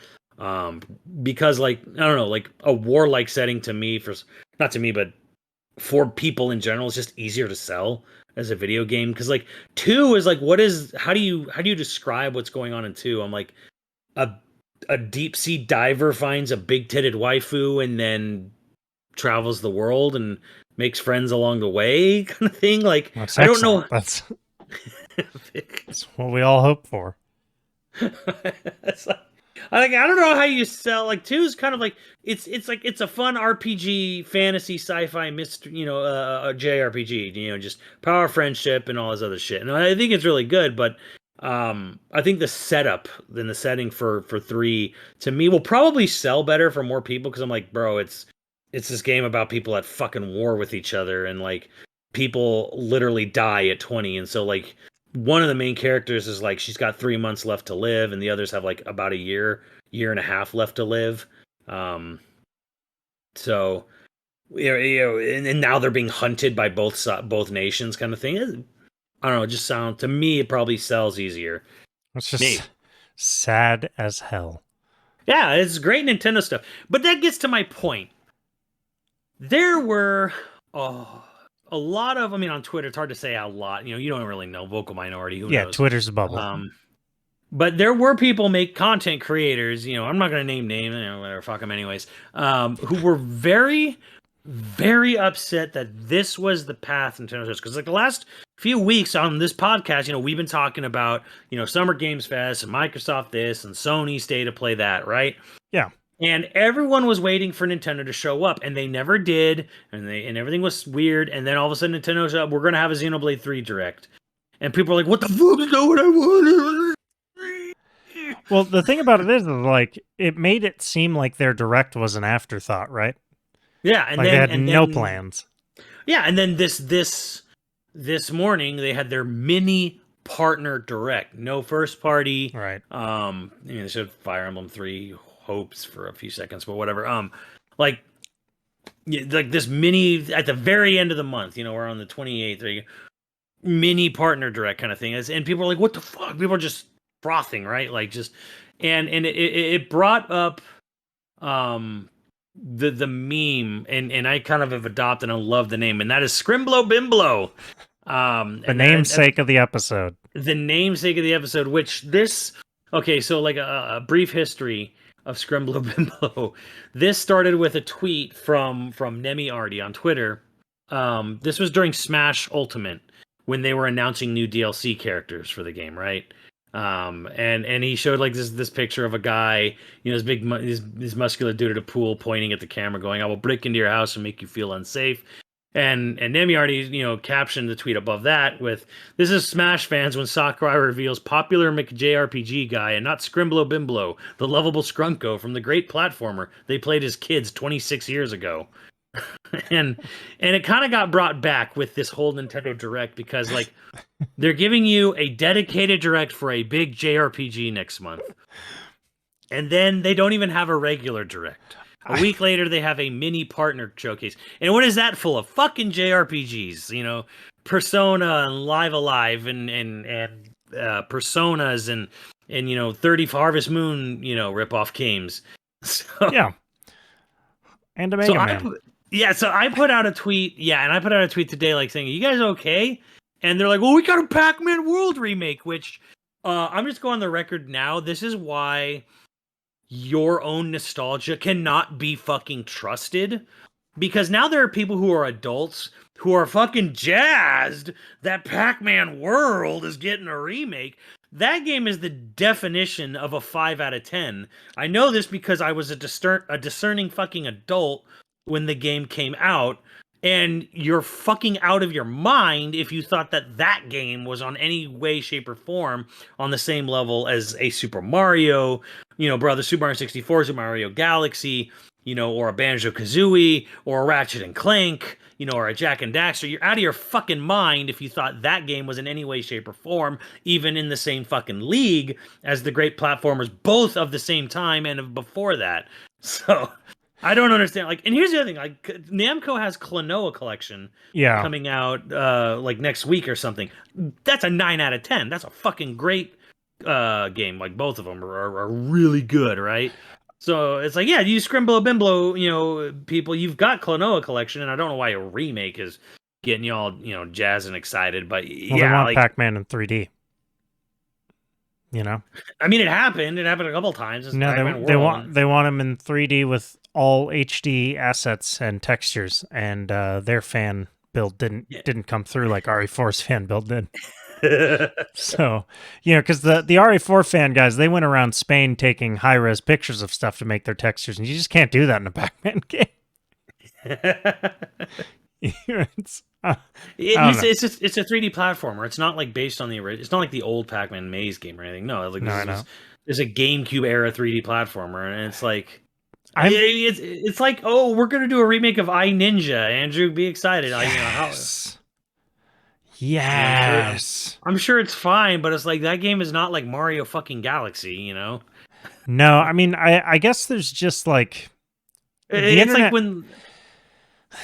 Speaker 2: Because like, I don't know, like a warlike setting to me, not to me, but for people in general, is just easier to sell as a video game. Because like 2 is like, how do you describe what's going on in 2? I'm like, a deep sea diver finds a big titted waifu and then travels the world and makes friends along the way, kind of thing. Like,
Speaker 3: That's
Speaker 2: I don't know.
Speaker 3: That's what we all hope for.
Speaker 2: It's like, I don't know how you sell, like 2 is kind of like it's like it's a fun RPG, fantasy, sci-fi, mystery, a JRPG, just power, friendship, and all this other shit. And I think it's really good, but I think the setup and the setting for 3 to me will probably sell better for more people, because I'm like, bro, it's this game about people at fucking war with each other, and like people literally die at 20, and so like one of the main characters is like, she's got 3 months left to live, and the others have like about a year and a half left to live. So and now they're being hunted by both nations, kind of thing. I don't know. It just to me, it probably sells easier.
Speaker 3: It's just sad as hell.
Speaker 2: Yeah, it's great Nintendo stuff. But that gets to my point. There were a lot of, on Twitter, it's hard to say a lot. You don't really know, vocal minority. Who knows?
Speaker 3: Twitter's a bubble.
Speaker 2: But there were people, content creators, I'm not going to name names, whatever, fuck them anyways, who were very, very upset that this was the path Nintendo chose. Because like the last few weeks on this podcast, we've been talking about, Summer Games Fest and Microsoft this and Sony State of Play that, right?
Speaker 3: Yeah.
Speaker 2: And everyone was waiting for Nintendo to show up, and they never did, and everything was weird. And then all of a sudden, Nintendo showed up. We're going to have a Xenoblade 3 Direct. And people are like, what the fuck is that what I wanted?
Speaker 3: Well, the thing about it is, like, it made it seem like their Direct was an afterthought, right?
Speaker 2: Yeah, and
Speaker 3: like
Speaker 2: then
Speaker 3: they had no plans. Yeah,
Speaker 2: and then this morning they had their mini partner Direct, no first party.
Speaker 3: Right.
Speaker 2: They showed Fire Emblem 3 Hopes for a few seconds, but whatever. Like this mini at the very end of the month. We're on the 28th. Mini partner Direct kind of thing, and people are like, "What the fuck?" People are just frothing, right? Like just and it brought up the meme, and I kind of have adopted and love the name, and that is Scrimblo Bimblo.
Speaker 3: The namesake of the episode. The
Speaker 2: namesake of the episode, which so like a brief history of Scrimblo Bimblo. This started with a tweet from Nemi Artie on Twitter. This was during Smash Ultimate when they were announcing new DLC characters for the game, right? And he showed like this picture of a guy, this big this muscular dude at a pool pointing at the camera, going, "I will break into your house and make you feel unsafe." And Nemi already, captioned the tweet above that with, "This is Smash fans when Sakurai reveals popular McJRPG guy and not Scrimblo Bimblo, the lovable Scrunko from the great platformer they played as kids 26 years ago." and it kind of got brought back with this whole Nintendo Direct, because like they're giving you a dedicated Direct for a big JRPG next month. And then they don't even have a regular Direct. A week later, they have a mini partner showcase. And what is that full of? Fucking JRPGs, Persona and Live Alive and Personas and 30 Harvest Moon, rip-off games. So,
Speaker 3: yeah. And a Mega Man.
Speaker 2: So I put out a tweet. Yeah, and I put out a tweet today, like saying, "Are you guys okay?" And they're like, "Well, we got a Pac-Man World remake," which I'm just going on the record now. This is why your own nostalgia cannot be fucking trusted. because now there are people who are adults who are fucking jazzed that Pac-Man World is getting a remake. That game is the definition of a 5 out of 10. I know this because I was a discerning fucking adult when the game came out, and you're fucking out of your mind if you thought that that game was on any way, shape, or form on the same level as a Super Mario, brother, Super Mario 64, Super Mario Galaxy, or a Banjo-Kazooie, or a Ratchet and Clank, or a Jack and Daxter. You're out of your fucking mind if you thought that game was in any way, shape, or form, even in the same fucking league as the great platformers, both of the same time and of before that. So I don't understand. And here's the other thing. Namco has Klonoa Collection coming out next week or something. That's a 9 out of 10. That's a fucking great game. Both of them are really good, right? So it's you Scrimblo Bimblo, people, you've got Klonoa Collection, and I don't know why a remake is getting you all, jazzed and excited, but
Speaker 3: they want Pac-Man in 3D.
Speaker 2: I mean, it happened a couple times.
Speaker 3: No, they want him in 3D with all HD assets and textures, and their fan build didn't come through like RE4's fan build did. So, because the RE4 fan guys, they went around Spain taking high-res pictures of stuff to make their textures, and you just can't do that in a Pac-Man game. It's a
Speaker 2: 3D platformer. It's not based on the original. It's not like the old Pac-Man Maze game or anything. No, there's a GameCube era 3D platformer, and it's it's oh, we're gonna do a remake of I Ninja. Andrew, be excited.
Speaker 3: Yes.
Speaker 2: I'm sure it's fine, but it's that game is not like Mario fucking Galaxy, No,
Speaker 3: I mean, I guess there's just the internet,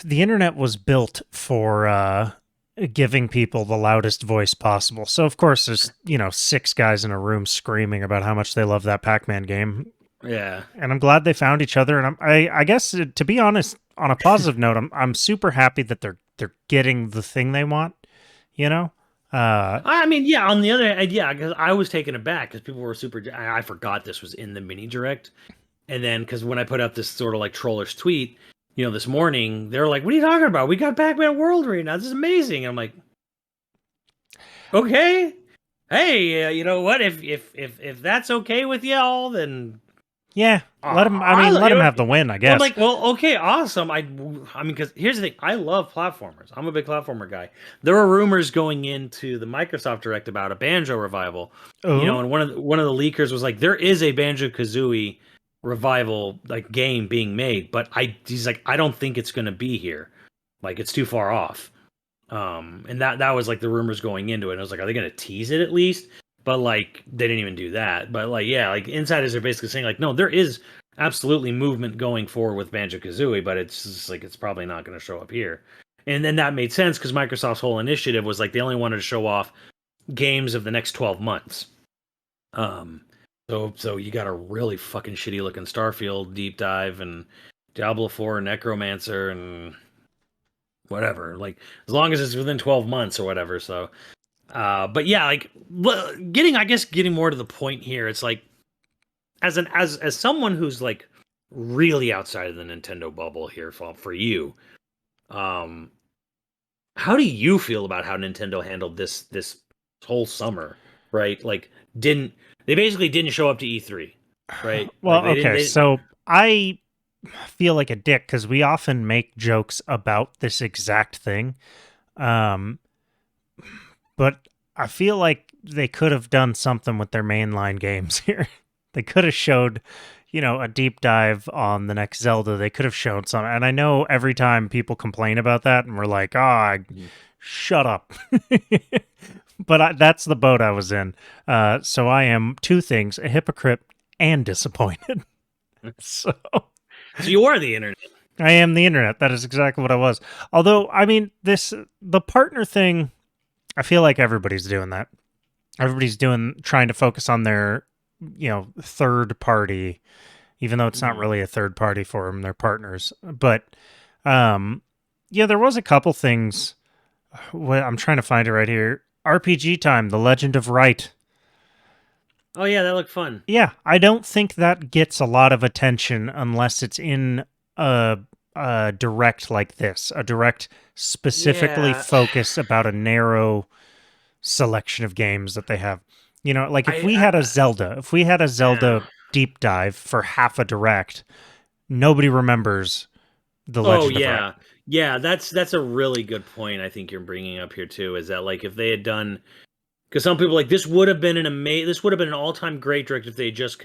Speaker 3: the internet was built for giving people the loudest voice possible. So of course there's 6 guys in a room screaming about how much they love that Pac-Man game.
Speaker 2: Yeah,
Speaker 3: and I'm glad they found each other. And I guess to be honest, on a positive note, I'm super happy that they're getting the thing they want.
Speaker 2: I mean, yeah. On the other hand, because I was taken aback because people were super. I forgot this was in the mini direct, and then because when I put up this sort of trollish tweet, this morning, they're like, "What are you talking about? We got Pac-Man World right now. This is amazing." I'm like, "Okay, hey, you know what? If that's okay with y'all, then."
Speaker 3: Yeah, let him. Let him have the win, I guess.
Speaker 2: I'm well, okay, awesome. I mean, because here's the thing: I love platformers. I'm a big platformer guy. There were rumors going into the Microsoft Direct about a Banjo revival. And one of the leakers was there is a Banjo-Kazooie revival game being made, but he's I don't think it's going to be here. It's too far off. And that was the rumors going into it. And I was are they going to tease it at least? But they didn't even do that. But insiders are basically saying no, there is absolutely movement going forward with Banjo-Kazooie, but it's just it's probably not going to show up here. And then that made sense because Microsoft's whole initiative was they only wanted to show off games of the next 12 months. So you got a really fucking shitty looking Starfield deep dive and Diablo 4 and Necromancer and whatever. As long as it's within 12 months or whatever. So. But yeah, getting more to the point here, it's as someone who's really outside of the Nintendo bubble here for you, how do you feel about how Nintendo handled this whole summer, right? They basically didn't show up to E3, right?
Speaker 3: Well, okay, so I feel like a dick because we often make jokes about this exact thing. But I feel like they could have done something with their mainline games here. They could have showed, a deep dive on the next Zelda. They could have shown something. And I know every time people complain about that and we're like, shut up. But that's the boat I was in. So I am 2 things, a hypocrite and disappointed. So
Speaker 2: you are the internet.
Speaker 3: I am the internet. That is exactly what I was. Although, I mean, the partner thing, I feel like everybody's doing that. Everybody's trying to focus on their, third party, even though it's not really a third party for them. They're partners. But, there was a couple things. I'm trying to find it right here. RPG Time, The Legend of Right.
Speaker 2: Oh, yeah, that looked fun.
Speaker 3: Yeah, I don't think that gets a lot of attention unless it's in a direct like this, a direct specifically
Speaker 2: Yeah.
Speaker 3: focused about a narrow selection of games that they have. You know, like if
Speaker 2: I,
Speaker 3: we had a Zelda,
Speaker 2: yeah.
Speaker 3: deep dive for half a direct, nobody remembers The
Speaker 2: Oh
Speaker 3: Legend of Ryan.
Speaker 2: yeah. That's a really good point. I think you're bringing up here too. Is that like if they had done, because some people are like this would have been this would have been an all time great direct if they just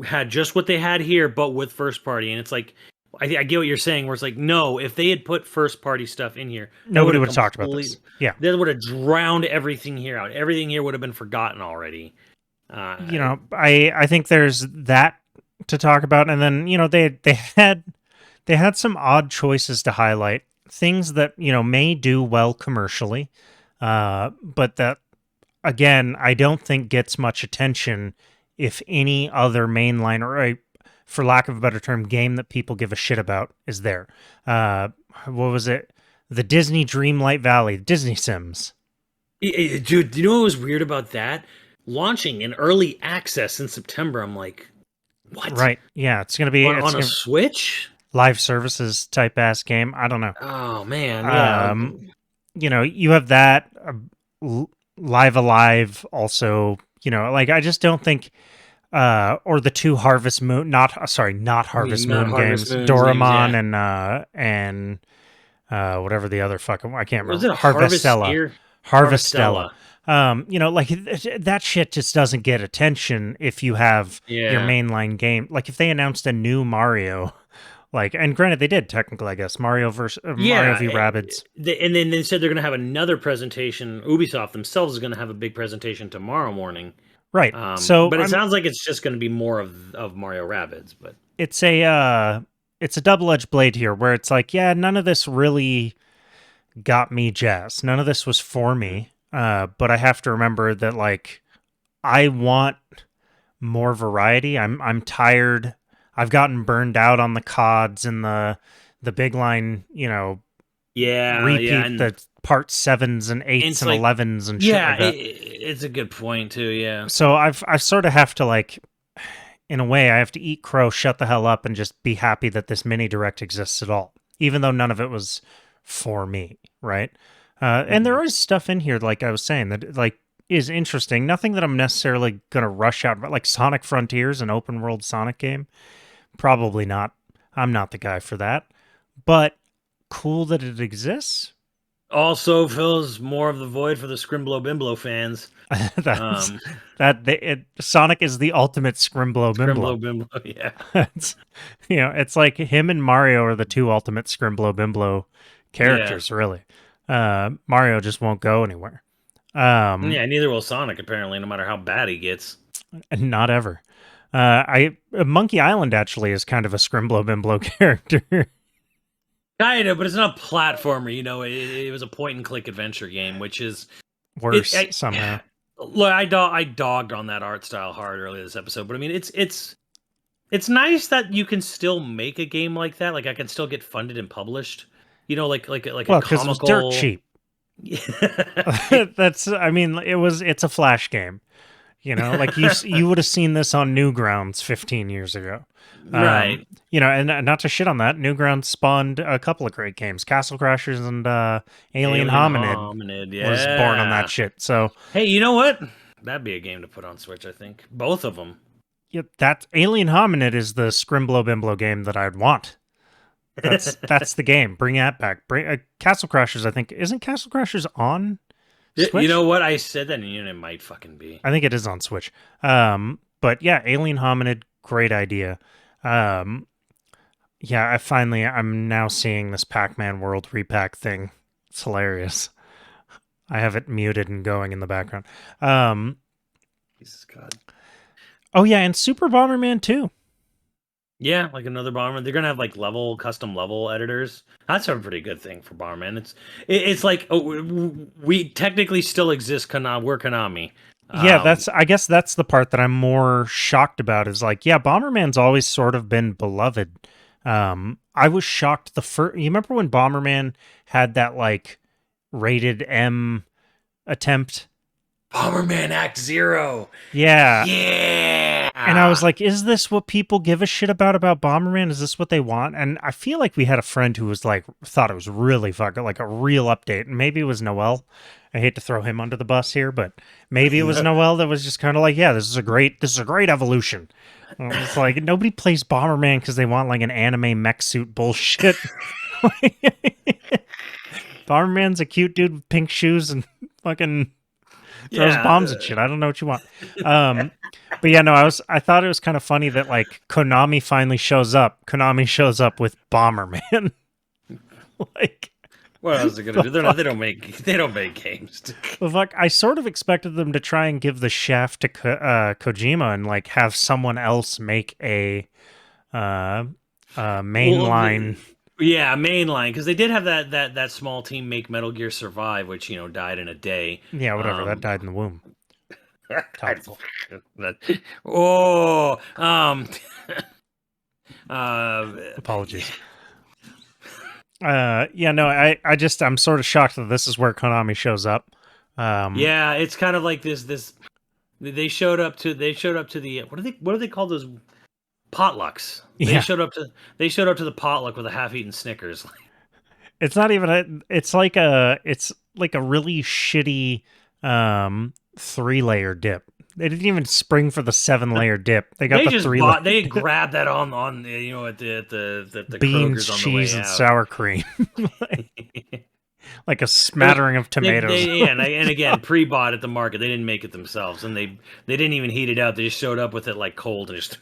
Speaker 2: had just what they had here, but with first party. And it's like I get what you're saying. Where it's like no, if they had put first party stuff in here,
Speaker 3: Nobody would have talked about this. Yeah,
Speaker 2: that would have drowned everything here out. Everything here would have been forgotten already.
Speaker 3: you know, I think there's that to talk about, and then they had some odd choices to highlight, things that may do well commercially, but that again I don't think gets much attention if any other mainline or for lack of a better term, game that people give a shit about is there. What was it? The Disney Dreamlight Valley, Disney Sims.
Speaker 2: Dude, do you know what was weird about that? Launching in early access in September. I'm like, what?
Speaker 3: Right. Yeah, it's going to be
Speaker 2: on a Switch?
Speaker 3: Live services type ass game. I don't know.
Speaker 2: Oh, man. Yeah.
Speaker 3: You have that. Live Alive also, like I just don't think or the two Harvest Moon, not Harvest Moon games, Doraemon and whatever the other fucking I can't remember.
Speaker 2: Was it Harvestella?
Speaker 3: Harvestella. Like that shit just doesn't get attention if you have your mainline game. Like if they announced a new Mario, and granted they did technically, I guess Mario v Rabbids.
Speaker 2: And then they said they're going to have another presentation. Ubisoft themselves is going to have a big presentation tomorrow morning.
Speaker 3: Right.
Speaker 2: But it sounds like it's just going to be more of Mario Rabbids. But
Speaker 3: it's a double-edged blade here, where it's like, yeah, none of this really got me jazzed. None of this was for me. But I have to remember that, like, I want more variety. I'm tired. I've gotten burned out on the CODs and the big line, repeat the part 7s and 8s and 11s and shit like that.
Speaker 2: It's a good point too. Yeah.
Speaker 3: So I sort of have to, like, in a way, I have to eat crow, shut the hell up, and just be happy that this mini direct exists at all, even though none of it was for me, right? And there is stuff in here, like I was saying, that like is interesting. Nothing that I'm necessarily gonna rush out about, like Sonic Frontiers, an open world Sonic game. Probably not. I'm not the guy for that. But cool that it exists.
Speaker 2: Also fills more of the void for the Scrimblo Bimblo fans.
Speaker 3: Sonic is the ultimate Scrimblo Bimblo.
Speaker 2: Scrimblo Bimblo, yeah.
Speaker 3: It's like him and Mario are the two ultimate Scrimblo Bimblo characters, really. Mario just won't go anywhere.
Speaker 2: Neither will Sonic, apparently, no matter how bad he gets.
Speaker 3: Not ever. Monkey Island actually is kind of a Scrimblo Bimblo character.
Speaker 2: Kind of, but it's not a platformer. It was a point-and-click adventure game, which is
Speaker 3: worse somehow.
Speaker 2: Look, I dogged on that art style hard earlier this episode, but I mean, it's nice that you can still make a game like that. Like I can still get funded and published. Like a comical.
Speaker 3: Because it was dirt cheap. It's a Flash game. Like you would have seen this on Newgrounds 15 years ago.
Speaker 2: Right.
Speaker 3: And not to shit on that, Newgrounds spawned a couple of great games. Castle Crashers and Alien Hominid was born on that shit. So
Speaker 2: hey, you know what? That'd be a game to put on Switch, I think. Both of them.
Speaker 3: Yeah, that Alien Hominid is the Scrimblo Bimblo game that I'd want. That's the game. Bring that back. Bring Castle Crashers, I think. Isn't Castle Crashers on Switch?
Speaker 2: You know what? I said that, and it might fucking be.
Speaker 3: I think it is on Switch. But yeah, Alien Hominid, great idea. I'm now seeing this Pac-Man World Repack thing. It's hilarious. I have it muted and going in the background.
Speaker 2: Jesus God. Oh
Speaker 3: yeah, and Super Bomberman 2.
Speaker 2: Yeah, like another Bomberman. They're gonna have like custom level editors. That's a pretty good thing for Bomberman. It's like we technically still exist. We're Konami.
Speaker 3: Yeah, I guess that's the part that I'm more shocked about. Is like, yeah, Bomberman's always sort of been beloved. I was shocked you remember when Bomberman had that like rated M attempt?
Speaker 2: Bomberman Act Zero.
Speaker 3: Yeah.
Speaker 2: Yeah.
Speaker 3: And I was like, is this what people give a shit about Bomberman? Is this what they want? And I feel like we had a friend who was like, thought it was really fucking like a real update. And maybe it was Noel. I hate to throw him under the bus here, but maybe it was Noel that was just kind of like, yeah, this is a great evolution. And it's like, nobody plays Bomberman because they want like an anime mech suit bullshit. Bomberman's a cute dude with pink shoes and fucking throws bombs and shit. I don't know what you want. But yeah, no, I thought it was kind of funny that like Konami finally shows up. Konami shows up with Bomberman. Like,
Speaker 2: what else are they gonna do? They don't make games.
Speaker 3: Well, fuck, I sort of expected them to try and give the shaft to Kojima and like have someone else make a mainline.
Speaker 2: Yeah, mainline, because they did have that small team make Metal Gear Survive, which died in a day.
Speaker 3: Yeah, whatever. That died in the womb. Apologies. Yeah, no, I'm sort of shocked that this is where Konami shows up.
Speaker 2: Yeah, it's kind of like this. They showed up to the what do they call those potlucks? They showed up to the potluck with a half-eaten Snickers.
Speaker 3: It's not even it's like a really shitty 3-layer dip. They didn't even spring for the 7-layer dip. They got the 3-layer.
Speaker 2: They grabbed that on at the
Speaker 3: beans,
Speaker 2: Kroger's on the
Speaker 3: cheese,
Speaker 2: way
Speaker 3: and
Speaker 2: out.
Speaker 3: sour cream. Like a smattering of tomatoes.
Speaker 2: And again, pre-bought at the market. They didn't make it themselves, and they didn't even heat it out. They just showed up with it like cold and just.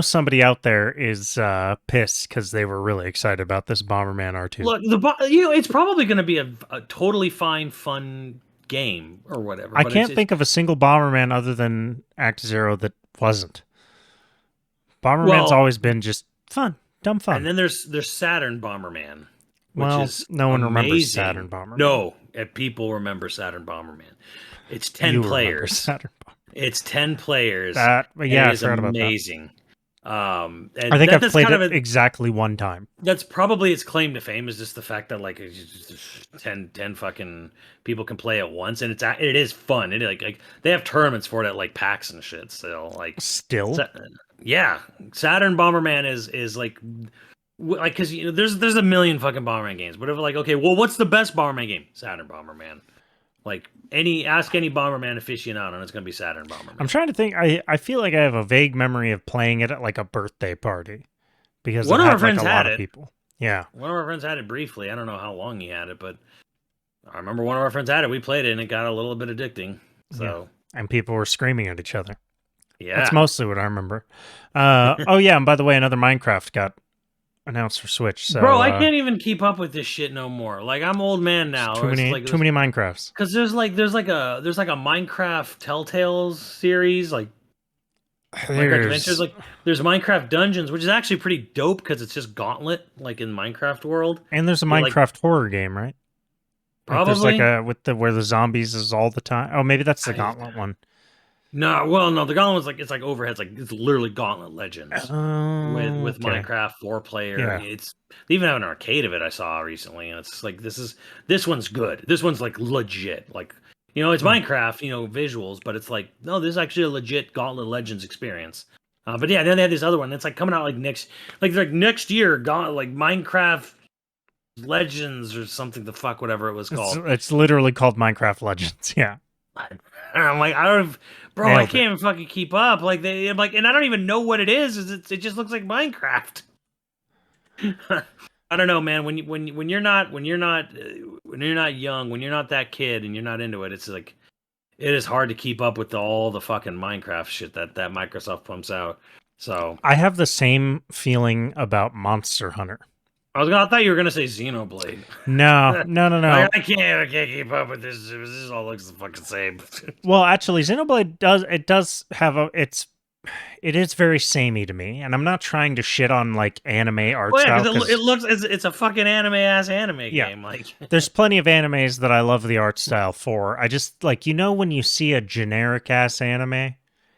Speaker 3: Somebody out there is pissed because they were really excited about this Bomberman R2.
Speaker 2: Look, it's probably going to be a totally fine, fun game or whatever.
Speaker 3: I can't think of a single Bomberman other than Act Zero that wasn't. Bomberman's always been just fun, dumb fun.
Speaker 2: And then there's Saturn Bomberman.
Speaker 3: Well, no one remembers
Speaker 2: amazing.
Speaker 3: Saturn Bomberman.
Speaker 2: No, people remember Saturn Bomberman. It's 10 players.
Speaker 3: Saturn Bomberman.
Speaker 2: It's 10 players.
Speaker 3: Yeah, I
Speaker 2: forgot about that.
Speaker 3: I think I've played it exactly one time.
Speaker 2: That's probably its claim to fame, is just the fact that like it's just 10 fucking people can play at once, and it is fun. It like they have tournaments for it at like PAX and shit. Still, yeah. Saturn Bomberman is like because there's a million fucking Bomberman games. Whatever, like, okay, well, what's the best Bomberman game? Saturn Bomberman. Like ask any Bomberman aficionado, and it's gonna be Saturn Bomberman.
Speaker 3: I'm trying to think. I feel like I have a vague memory of playing it at like a birthday party because
Speaker 2: one of our friends had it.
Speaker 3: People. Yeah,
Speaker 2: one of our friends had it briefly. I don't know how long he had it, but I remember one of our friends had it. We played it, and it got a little bit addicting. So
Speaker 3: and people were screaming at each other.
Speaker 2: Yeah,
Speaker 3: that's mostly what I remember. Oh yeah, and by the way, another Minecraft got announced for Switch. So,
Speaker 2: bro, I can't even keep up with this shit no more. Like, I'm old man now.
Speaker 3: Too many Minecrafts.
Speaker 2: Because there's like a Minecraft Telltales series, like Minecraft Adventures. Like, there's Minecraft Dungeons, which is actually pretty dope because it's just Gauntlet, like in Minecraft world.
Speaker 3: And there's a Minecraft horror game, right?
Speaker 2: Probably.
Speaker 3: Like there's where the zombies is all the time. Oh, maybe that's the Gauntlet one.
Speaker 2: No, the Gauntlet one's it's like Overhead's it's literally Gauntlet Legends with Minecraft 4-player.
Speaker 3: Yeah.
Speaker 2: They even have an arcade of it I saw recently, and it's like this one's good. This one's like legit. Like, it's Minecraft, visuals, but it's like, no, this is actually a legit Gauntlet Legends experience. But yeah, then they had this other one that's like coming out like next year, like Minecraft Legends or something. The fuck, whatever it was called.
Speaker 3: It's literally called Minecraft Legends. Yeah.
Speaker 2: And I'm like, I can't even fucking keep up. Like and I don't even know what it is. It just looks like Minecraft. I don't know, man. When you're not young, when you're not that kid, and you're not into it, it's like it is hard to keep up with all the fucking Minecraft shit that Microsoft pumps out. So I
Speaker 3: have the same feeling about Monster Hunter.
Speaker 2: I thought you were gonna say Xenoblade.
Speaker 3: No.
Speaker 2: Like, I can't keep up with this. This all looks the fucking same.
Speaker 3: Well, actually, Xenoblade does have it is very samey to me, and I'm not trying to shit on like anime art style.
Speaker 2: It's a fucking anime game. Like,
Speaker 3: there's plenty of animes that I love the art style for. I just like when you see a generic ass anime.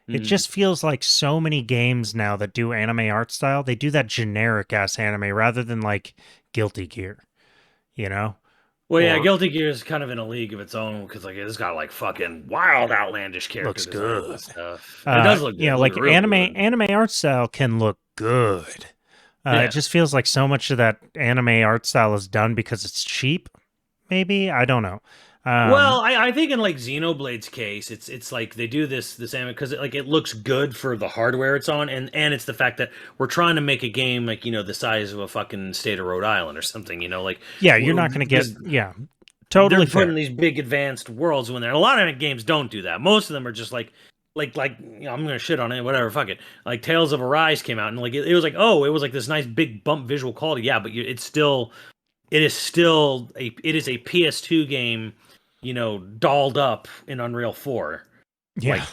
Speaker 3: It just feels like so many games now that do anime art style, they do that generic ass anime rather than like Guilty Gear,
Speaker 2: Well, yeah,
Speaker 3: Or-
Speaker 2: Guilty Gear is kind of in a league of its own because like it's got like fucking wild, outlandish character
Speaker 3: Looks
Speaker 2: designs
Speaker 3: good.
Speaker 2: and stuff. It does look good.
Speaker 3: You know,
Speaker 2: It
Speaker 3: like
Speaker 2: looks real good.
Speaker 3: anime art style can look good.
Speaker 2: Yeah.
Speaker 3: It just feels like so much of that anime art style is done because it's cheap. Maybe I don't know.
Speaker 2: Well, I think in like Xenoblade's case, it's like they do this anime because it looks good for the hardware it's on, and it's the fact that we're trying to make a game like the size of a fucking state of Rhode Island or something. Like
Speaker 3: yeah, you're not going to get totally
Speaker 2: they're putting
Speaker 3: fair.
Speaker 2: these big advanced worlds when there. A lot of games don't do that. Most of them are just like I'm gonna shit on it, whatever, fuck it. Like Tales of Arise came out and like it was like it was like this nice big bump visual quality, yeah, but it's still it is a PS2 game, dolled up in Unreal 4.
Speaker 3: Yeah.
Speaker 2: Like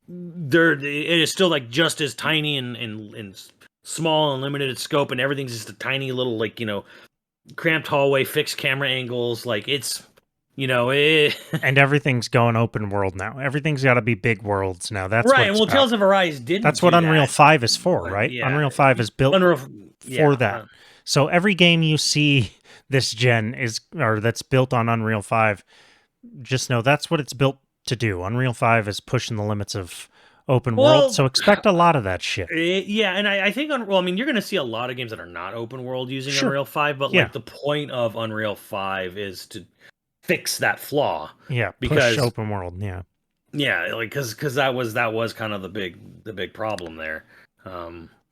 Speaker 2: it is still like just as tiny and small and limited in scope, and everything's just a tiny little like cramped hallway, fixed camera angles. Like it's
Speaker 3: And everything's going open world now. Everything's got to be big worlds now. That's
Speaker 2: right.
Speaker 3: what
Speaker 2: Well, Tales of Arise didn't.
Speaker 3: That's what
Speaker 2: do
Speaker 3: Unreal
Speaker 2: that,
Speaker 3: 5 is for,
Speaker 2: but,
Speaker 3: right?
Speaker 2: yeah.
Speaker 3: Unreal 5 is built for that. So every game you see this gen that's built on Unreal 5, just know that's what it's built to do. Unreal 5 is pushing the limits of open world, so expect a lot of that shit.
Speaker 2: Yeah, and I think you're going to see a lot of games that are not open world using Unreal 5, but like the point of Unreal 5 is to fix that flaw.
Speaker 3: Yeah,
Speaker 2: because
Speaker 3: push open world. Yeah,
Speaker 2: yeah, like because that was kind of the big problem there.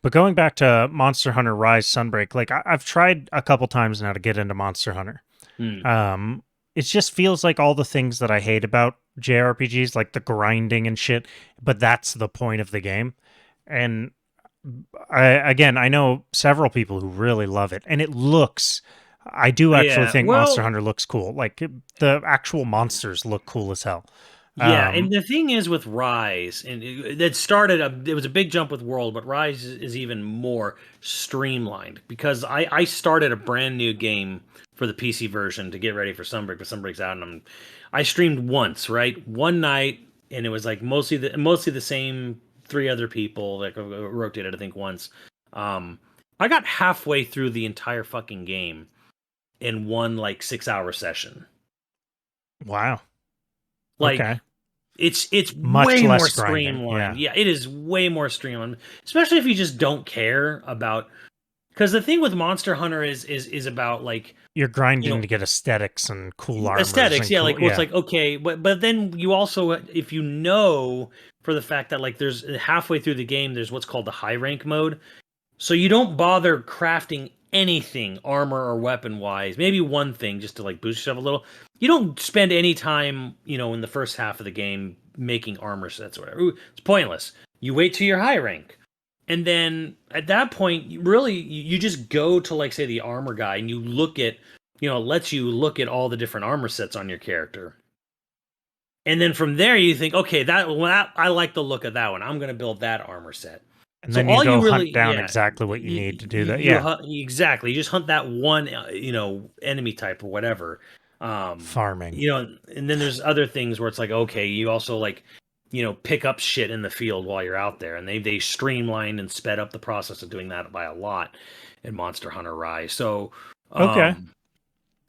Speaker 3: But going back to Monster Hunter Rise Sunbreak, like I've tried a couple times now to get into Monster Hunter. It just feels like all the things that I hate about JRPGs, like the grinding and shit, but that's the point of the game. And I know several people who really love it, and it looks. I do actually think Monster Hunter looks cool. Like the actual monsters look cool as hell.
Speaker 2: Yeah, and the thing is with Rise, and it was a big jump with World, but Rise is even more streamlined because I started a brand new game for the PC version to get ready for Sunbreak, but Sunbreak's out, and I streamed once, right, one night, and it was like mostly the same 3 other people that rotated, I think once. I got halfway through the entire fucking game in one like 6-hour session.
Speaker 3: Wow.
Speaker 2: Like,
Speaker 3: okay.
Speaker 2: It's
Speaker 3: much
Speaker 2: way
Speaker 3: less
Speaker 2: more
Speaker 3: grinding,
Speaker 2: streamlined. Yeah, it is way more streamlined, especially if you just don't care about. Because the thing with Monster Hunter is about like
Speaker 3: you're grinding to get aesthetics and cool armor.
Speaker 2: Aesthetics, yeah. It's like okay, but then you also, if you know for the fact that like there's halfway through the game, there's what's called the high rank mode, so you don't bother crafting anything armor or weapon wise. Maybe one thing just to like boost yourself a little. You don't spend any time, in the first half of the game making armor sets or whatever. It's pointless. You wait till you're high rank. And then at that point, you just go to like say the armor guy and you look at, it lets you look at all the different armor sets on your character. And then from there you think, okay, I like the look of that one. I'm going to build that armor set.
Speaker 3: And then you go hunt down exactly what you need to do that.
Speaker 2: Exactly. You just hunt that one, enemy type or whatever.
Speaker 3: Farming.
Speaker 2: And then there's other things where it's like, okay, you also like, pick up shit in the field while you're out there. And they streamlined and sped up the process of doing that by a lot in Monster Hunter Rise. So,
Speaker 3: okay.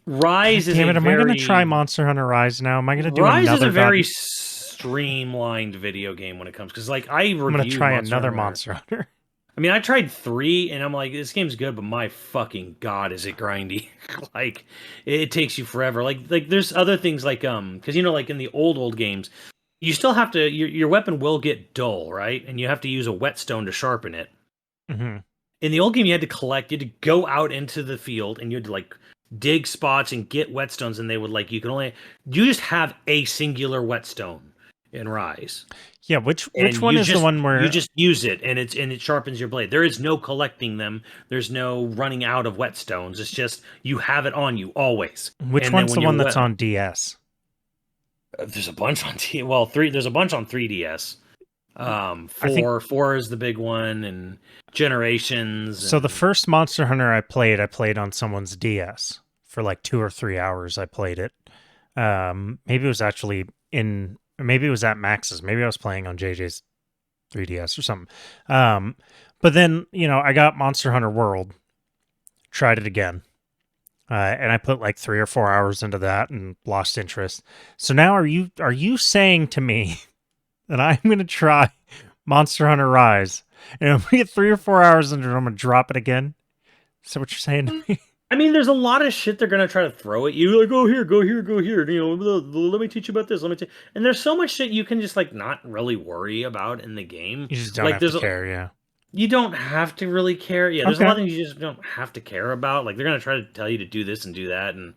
Speaker 2: Rise is
Speaker 3: Damn it, am I going to try Monster Hunter Rise now? Am I going to do another
Speaker 2: Rise is a very streamlined video game when it comes, because like I'm
Speaker 3: going to try another Monster Hunter.
Speaker 2: I mean, I tried 3 and I'm like, this game's good, but my fucking god, is it grindy. Like it takes you forever. Like there's other things like because like in the old games, you still have to your weapon will get dull, right? And you have to use a whetstone to sharpen it.
Speaker 3: Mm-hmm.
Speaker 2: In the old game, you had to go out into the field and you had to like dig spots and get whetstones, and they would like you just have a singular whetstone in Rise.
Speaker 3: Yeah, which one is the one where
Speaker 2: you just use it and it sharpens your blade? There is no collecting them. There's no running out of whetstones. It's just you have it on you always.
Speaker 3: Which one's the one that's on DS?
Speaker 2: There's a bunch on There's a bunch on 3DS. I think 4 is the big one, and Generations.
Speaker 3: So the first Monster Hunter I played on someone's DS for like 2 or 3 hours. I played it. Maybe it was actually maybe it was at Max's. Maybe I was playing on JJ's 3DS or something. But then, I got Monster Hunter World, tried it again. and I put like 3 or 4 hours into that and lost interest. So now are you saying to me that I'm going to try Monster Hunter Rise, and if we get 3 or 4 hours into it, I'm going to drop it again? Is that what you're saying to me?
Speaker 2: I mean, there's a lot of shit they're gonna try to throw at you, like, "Oh, here, go here, go here." You know, let me teach you about this. Let me teach. And there's so much shit you can just like not really worry about in the game.
Speaker 3: You just don't
Speaker 2: Like,
Speaker 3: have
Speaker 2: there's
Speaker 3: to care, yeah.
Speaker 2: you don't have to really care. Yeah, there's a
Speaker 3: Okay.
Speaker 2: lot of things you just don't have to care about. Like, they're gonna try to tell you to do this and do that, and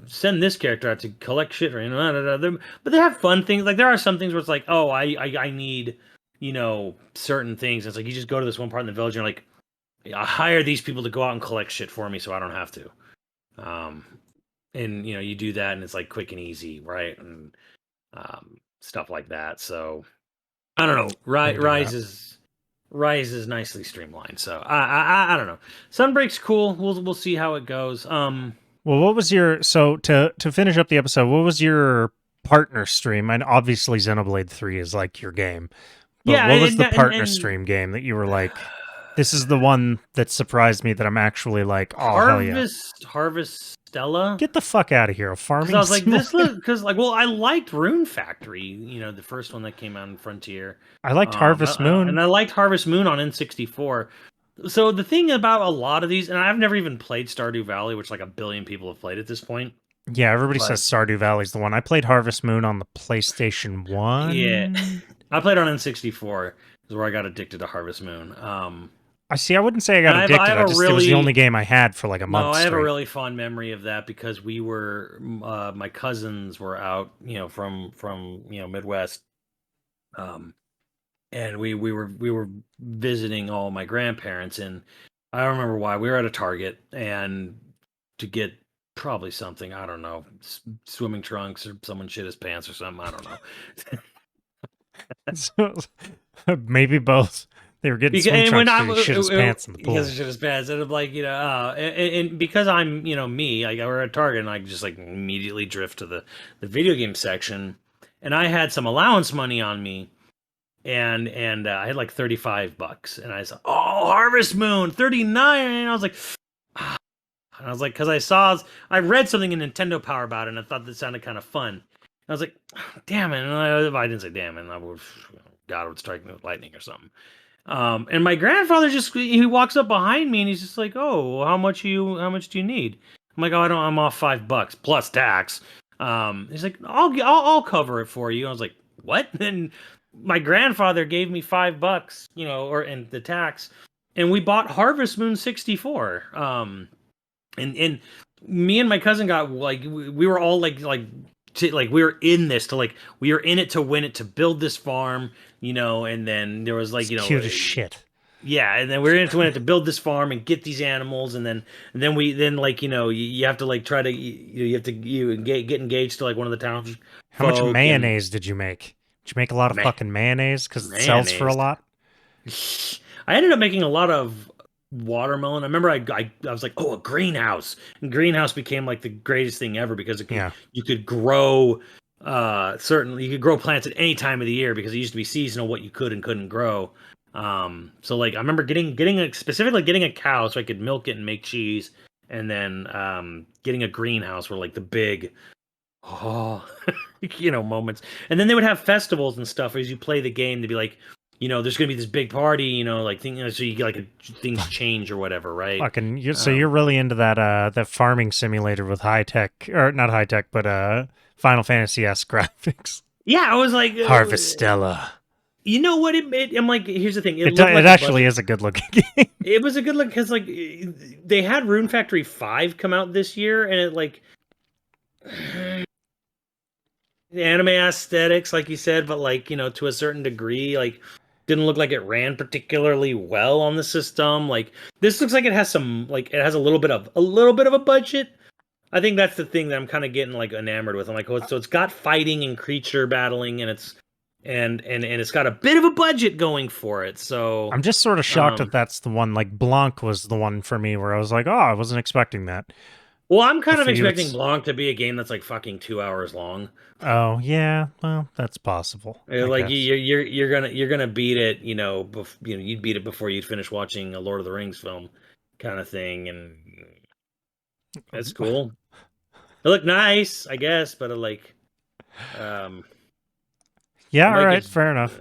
Speaker 2: send this character out to collect shit, or but they have fun things. Like, there are some things where it's like, oh, I need certain things. It's like you just go to this one part in the village and you're like, I hire these people to go out and collect shit for me so I don't have to. And you do that and it's like quick and easy, right? And stuff like that. So I don't know. Rise is nicely streamlined. So I don't know. Sunbreak's cool. We'll see how it goes.
Speaker 3: Well, what was your to finish up the episode, what was your partner stream? And obviously Xenoblade 3 is like your game. But
Speaker 2: yeah,
Speaker 3: what was the partner stream game that you were like, this is the one that surprised me that I'm actually like, oh, hell yeah.
Speaker 2: Harvestella?
Speaker 3: Get the fuck out of here. Farming
Speaker 2: I was like,
Speaker 3: simulator?
Speaker 2: this look, because like, well, I liked Rune Factory, the first one that came out in Frontier.
Speaker 3: I liked Harvest Moon.
Speaker 2: And I liked Harvest Moon on N64. So the thing about a lot of these, and I've never even played Stardew Valley, which like a billion people have played at this point.
Speaker 3: Yeah, everybody says Stardew Valley's the one. I played Harvest Moon on the PlayStation 1.
Speaker 2: Yeah. I played on N64, is where I got addicted to Harvest Moon.
Speaker 3: I wouldn't say I got addicted. It was the only game I had for like a month.
Speaker 2: No, I have
Speaker 3: straight.
Speaker 2: a really fond memory of that because we were, my cousins were out, from Midwest, and we were visiting all my grandparents, and I don't remember why we were at a Target and to get probably something, I don't know, swimming trunks or someone shit his pants or something, I don't know.
Speaker 3: Maybe both. They were getting swim trunks because he shit his pants in the pool.
Speaker 2: Because he shit his pants, and I'm like, and because I'm, me, like, we're at Target, and I just like immediately drift to the video game section, and I had some allowance money on me, and I had like $35, and I said, oh, Harvest Moon, 39, and I was like, ah. And I was like, because I read something in Nintendo Power about it, and I thought that sounded kind of fun. And I was like, damn it, and if I didn't say damn it, God would strike me with lightning or something. And my grandfather he walks up behind me and he's just like, oh, how much do you need? I'm like, oh, I'm off $5 plus tax. He's like, I'll cover it for you. I was like, what? And my grandfather gave me $5, and the tax, and we bought Harvest Moon 64. And me and my cousin got like, we were all like we were in this to like, we were in it to win it, to build this farm, and then there was like,
Speaker 3: cute as shit.
Speaker 2: Yeah, and then we were in it to win it to build this farm and get these animals, and then like, you have to like try to, you have to get engaged to like one of the towns.
Speaker 3: How much mayonnaise did you make? Did you make a lot of fucking mayonnaise because it sells for a lot?
Speaker 2: I ended up making a lot of watermelon. I remember I was like, oh, a greenhouse, and greenhouse became like the greatest thing ever because you could grow you could grow plants at any time of the year because it used to be seasonal what you could and couldn't grow. So like I remember getting a cow so I could milk it and make cheese, and then getting a greenhouse were like the big moments. And then they would have festivals and stuff as you play the game to be like, there's gonna be this big party, like so you get like things change or whatever, right?
Speaker 3: Fucking, so you're really into that farming simulator with high tech, or not high tech, but Final Fantasy-esque graphics.
Speaker 2: Yeah, I was like,
Speaker 3: Harvestella.
Speaker 2: You know what? I'm like, here's the thing.
Speaker 3: It actually is a good looking game.
Speaker 2: It was a good look because like they had Rune Factory 5 come out this year, and it like the anime aesthetics, like you said, but like to a certain degree, like didn't look like it ran particularly well on the system. Like this looks like it has some, like it has a little bit of a budget. I think that's the thing that I'm kind of getting like enamored with. I'm like, oh, so it's got fighting and creature battling, and it's it's got a bit of a budget going for it. So
Speaker 3: I'm just sort of shocked that that's the one. Like Blanc was the one for me where I was like, oh, I wasn't expecting that.
Speaker 2: Well, I'm kind of expecting Blanc to be a game that's like fucking 2 hours long.
Speaker 3: Oh yeah, well that's possible.
Speaker 2: Like you're gonna beat it, you'd beat it before you'd finish watching a Lord of the Rings film, kind of thing, and That's cool. It looked nice, I guess, but
Speaker 3: Yeah,
Speaker 2: like
Speaker 3: all right,
Speaker 2: it's
Speaker 3: fair enough.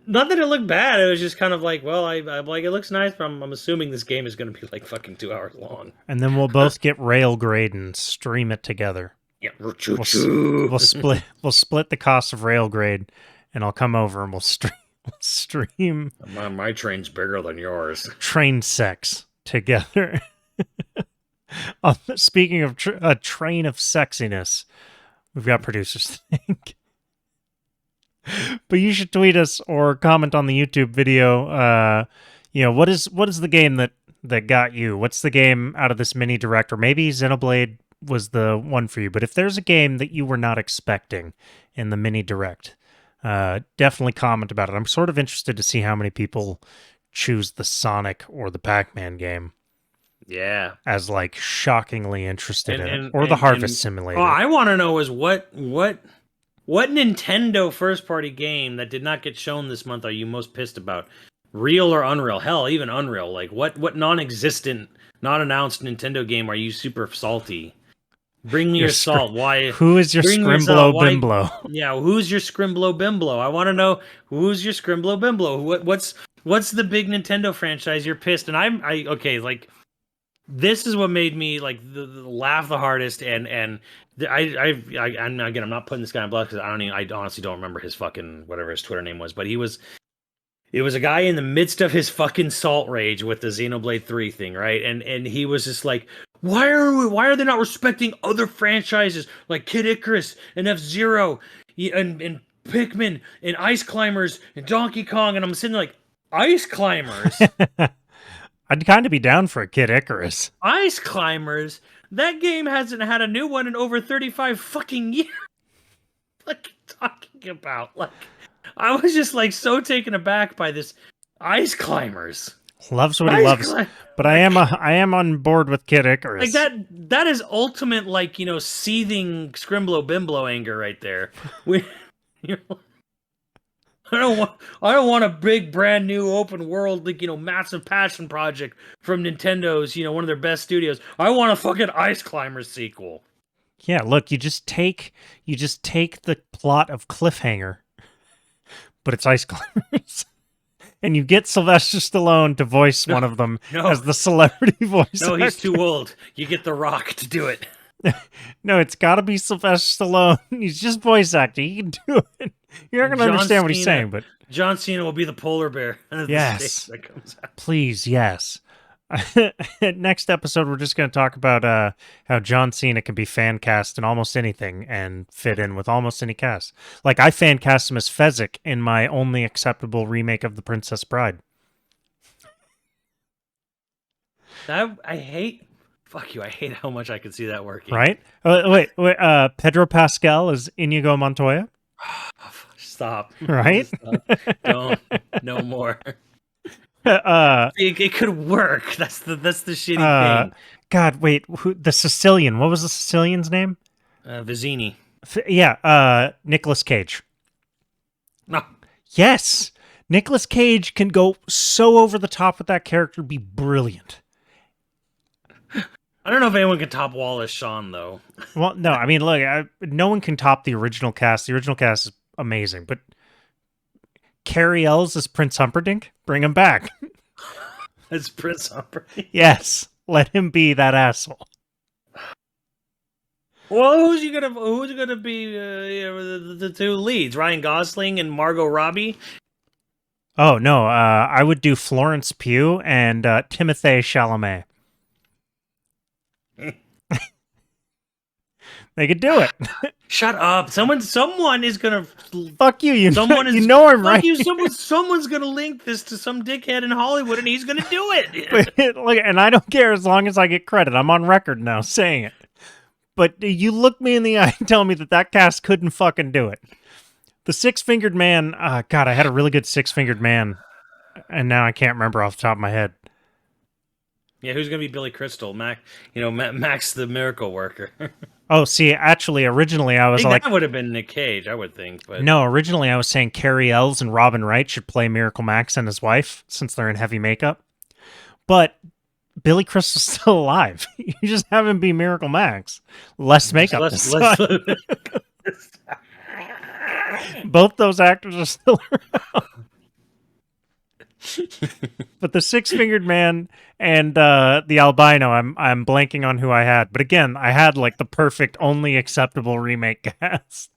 Speaker 2: not that it looked bad. It was just kind of like, well, I'm like, it looks nice, but I'm assuming this game is going to be like fucking 2 hours long.
Speaker 3: And then we'll both get Railgrade and stream it together.
Speaker 2: Yeah,
Speaker 3: We'll split the cost of Railgrade, and I'll come over and we'll stream
Speaker 2: My train's bigger than yours.
Speaker 3: train sex together. Speaking of a train of sexiness, we've got producers think. But you should tweet us or comment on the YouTube video. What is the game that got you? What's the game out of this mini direct? Or maybe Xenoblade was the one for you. But if there's a game that you were not expecting in the mini direct, definitely comment about it. I'm sort of interested to see how many people choose the Sonic or the Pac-Man game.
Speaker 2: Yeah,
Speaker 3: as like shockingly interested in it, or the Harvest Simulator.
Speaker 2: Oh, I want to know is what Nintendo first-party game that did not get shown this month are you most pissed about? Real or Unreal? Hell, even Unreal. Like what non-existent, not announced Nintendo game are you super salty? Bring me your salt. Why?
Speaker 3: Who is your Scrimblo Bimblo?
Speaker 2: Yeah, who's your Scrimblo Bimblo? I want to know who's your Scrimblo Bimblo. What's the big Nintendo franchise you're pissed? And okay, like. This is what made me like laugh the hardest, and I'm not putting this guy on blast because I honestly don't remember his fucking whatever his Twitter name was, but it was a guy in the midst of his fucking salt rage with the Xenoblade 3 thing, right? And he was just like, why are they not respecting other franchises like Kid Icarus and F-Zero and Pikmin and Ice Climbers and Donkey Kong? And I'm sitting there like, Ice Climbers.
Speaker 3: I'd kind of be down for a Kid Icarus.
Speaker 2: Ice Climbers? That game hasn't had a new one in over 35 fucking years. Like, talking about, like, I was just, like, so taken aback by this Ice Climbers.
Speaker 3: Loves what he loves. But I am on board with Kid Icarus.
Speaker 2: Like, that is ultimate, like, seething Scrimblo Bimblo anger right there. I don't want a big brand new open world, like, massive passion project from Nintendo's, one of their best studios. I want a fucking Ice Climbers sequel.
Speaker 3: Yeah, look, you just take the plot of Cliffhanger, but it's Ice Climbers. And you get Sylvester Stallone to voice one of them as the celebrity voice.
Speaker 2: No, he's too old. You get The Rock to do it.
Speaker 3: No, it's got to be Sylvester Stallone. He's just voice acting. He can do it. You're not going to understand what he's saying, but
Speaker 2: John Cena will be the polar bear.
Speaker 3: Yes,
Speaker 2: that comes out.
Speaker 3: Please, yes. Next episode, we're just going to talk about how John Cena can be fan cast in almost anything and fit in with almost any cast. Like, I fan cast him as Fezzik in my only acceptable remake of The Princess Bride.
Speaker 2: Fuck you, I hate how much I can see that working.
Speaker 3: Right? Wait, Pedro Pascal is Inigo Montoya?
Speaker 2: Stop.
Speaker 3: Right?
Speaker 2: Stop. Don't. No more. It could work. That's the shitty thing.
Speaker 3: God, wait. The Sicilian. What was the Sicilian's name?
Speaker 2: Vizzini.
Speaker 3: Nicolas Cage.
Speaker 2: No.
Speaker 3: Yes. Nicolas Cage can go so over the top with that character, be brilliant.
Speaker 2: I don't know if anyone can top Wallace Shawn, though.
Speaker 3: Well, no, I mean, look, no one can top the original cast. The original cast is amazing, but Carrie Ells as Prince Humperdinck? Bring him back.
Speaker 2: As Prince Humperdinck?
Speaker 3: Yes, let him be that asshole.
Speaker 2: Well, who's gonna be the two leads? Ryan Gosling and Margot Robbie?
Speaker 3: Oh, no, I would do Florence Pugh and Timothée Chalamet. They could do it.
Speaker 2: Shut up! Someone is gonna
Speaker 3: fuck you. You know I'm right.
Speaker 2: You. Someone's gonna link this to some dickhead in Hollywood, and he's gonna do it.
Speaker 3: And I don't care as long as I get credit. I'm on record now saying it. But you look me in the eye and tell me that cast couldn't fucking do it. The Six-Fingered Man. God, I had a really good Six-Fingered Man, and now I can't remember off the top of my head.
Speaker 2: Yeah, who's gonna be Billy Crystal? Max the Miracle Worker.
Speaker 3: Oh, see, actually, originally I was like...
Speaker 2: that would have been Nick Cage, I would think. But
Speaker 3: no, originally I was saying Carrie Ells and Robin Wright should play Miracle Max and his wife, since they're in heavy makeup. But Billy Crystal's still alive. You just have him be Miracle Max. Less makeup this time. Both those actors are still around. But the Six-Fingered Man and the albino, I'm blanking on who I had. But again, I had like the perfect, only acceptable remake cast.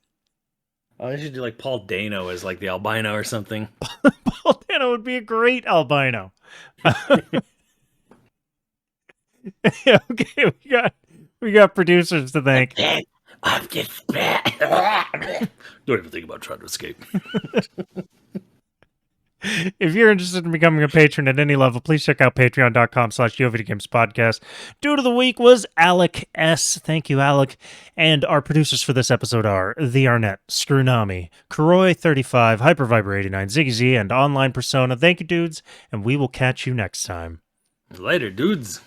Speaker 2: Oh, I should do like Paul Dano as like the albino or something.
Speaker 3: Paul Dano would be a great albino. Okay, we got producers to thank.
Speaker 2: I'm just bad. Don't even think about trying to escape.
Speaker 3: If you're interested in becoming a patron at any level, please check out patreon.com/YoVideogames podcast. Dude of the week was Alec S. Thank you, Alec. And our producers for this episode are The Arnett, Scrunami, Kuroi35, Hyperviber89, Ziggy Z, and Online Persona. Thank you, dudes, and we will catch you next time.
Speaker 2: Later, dudes.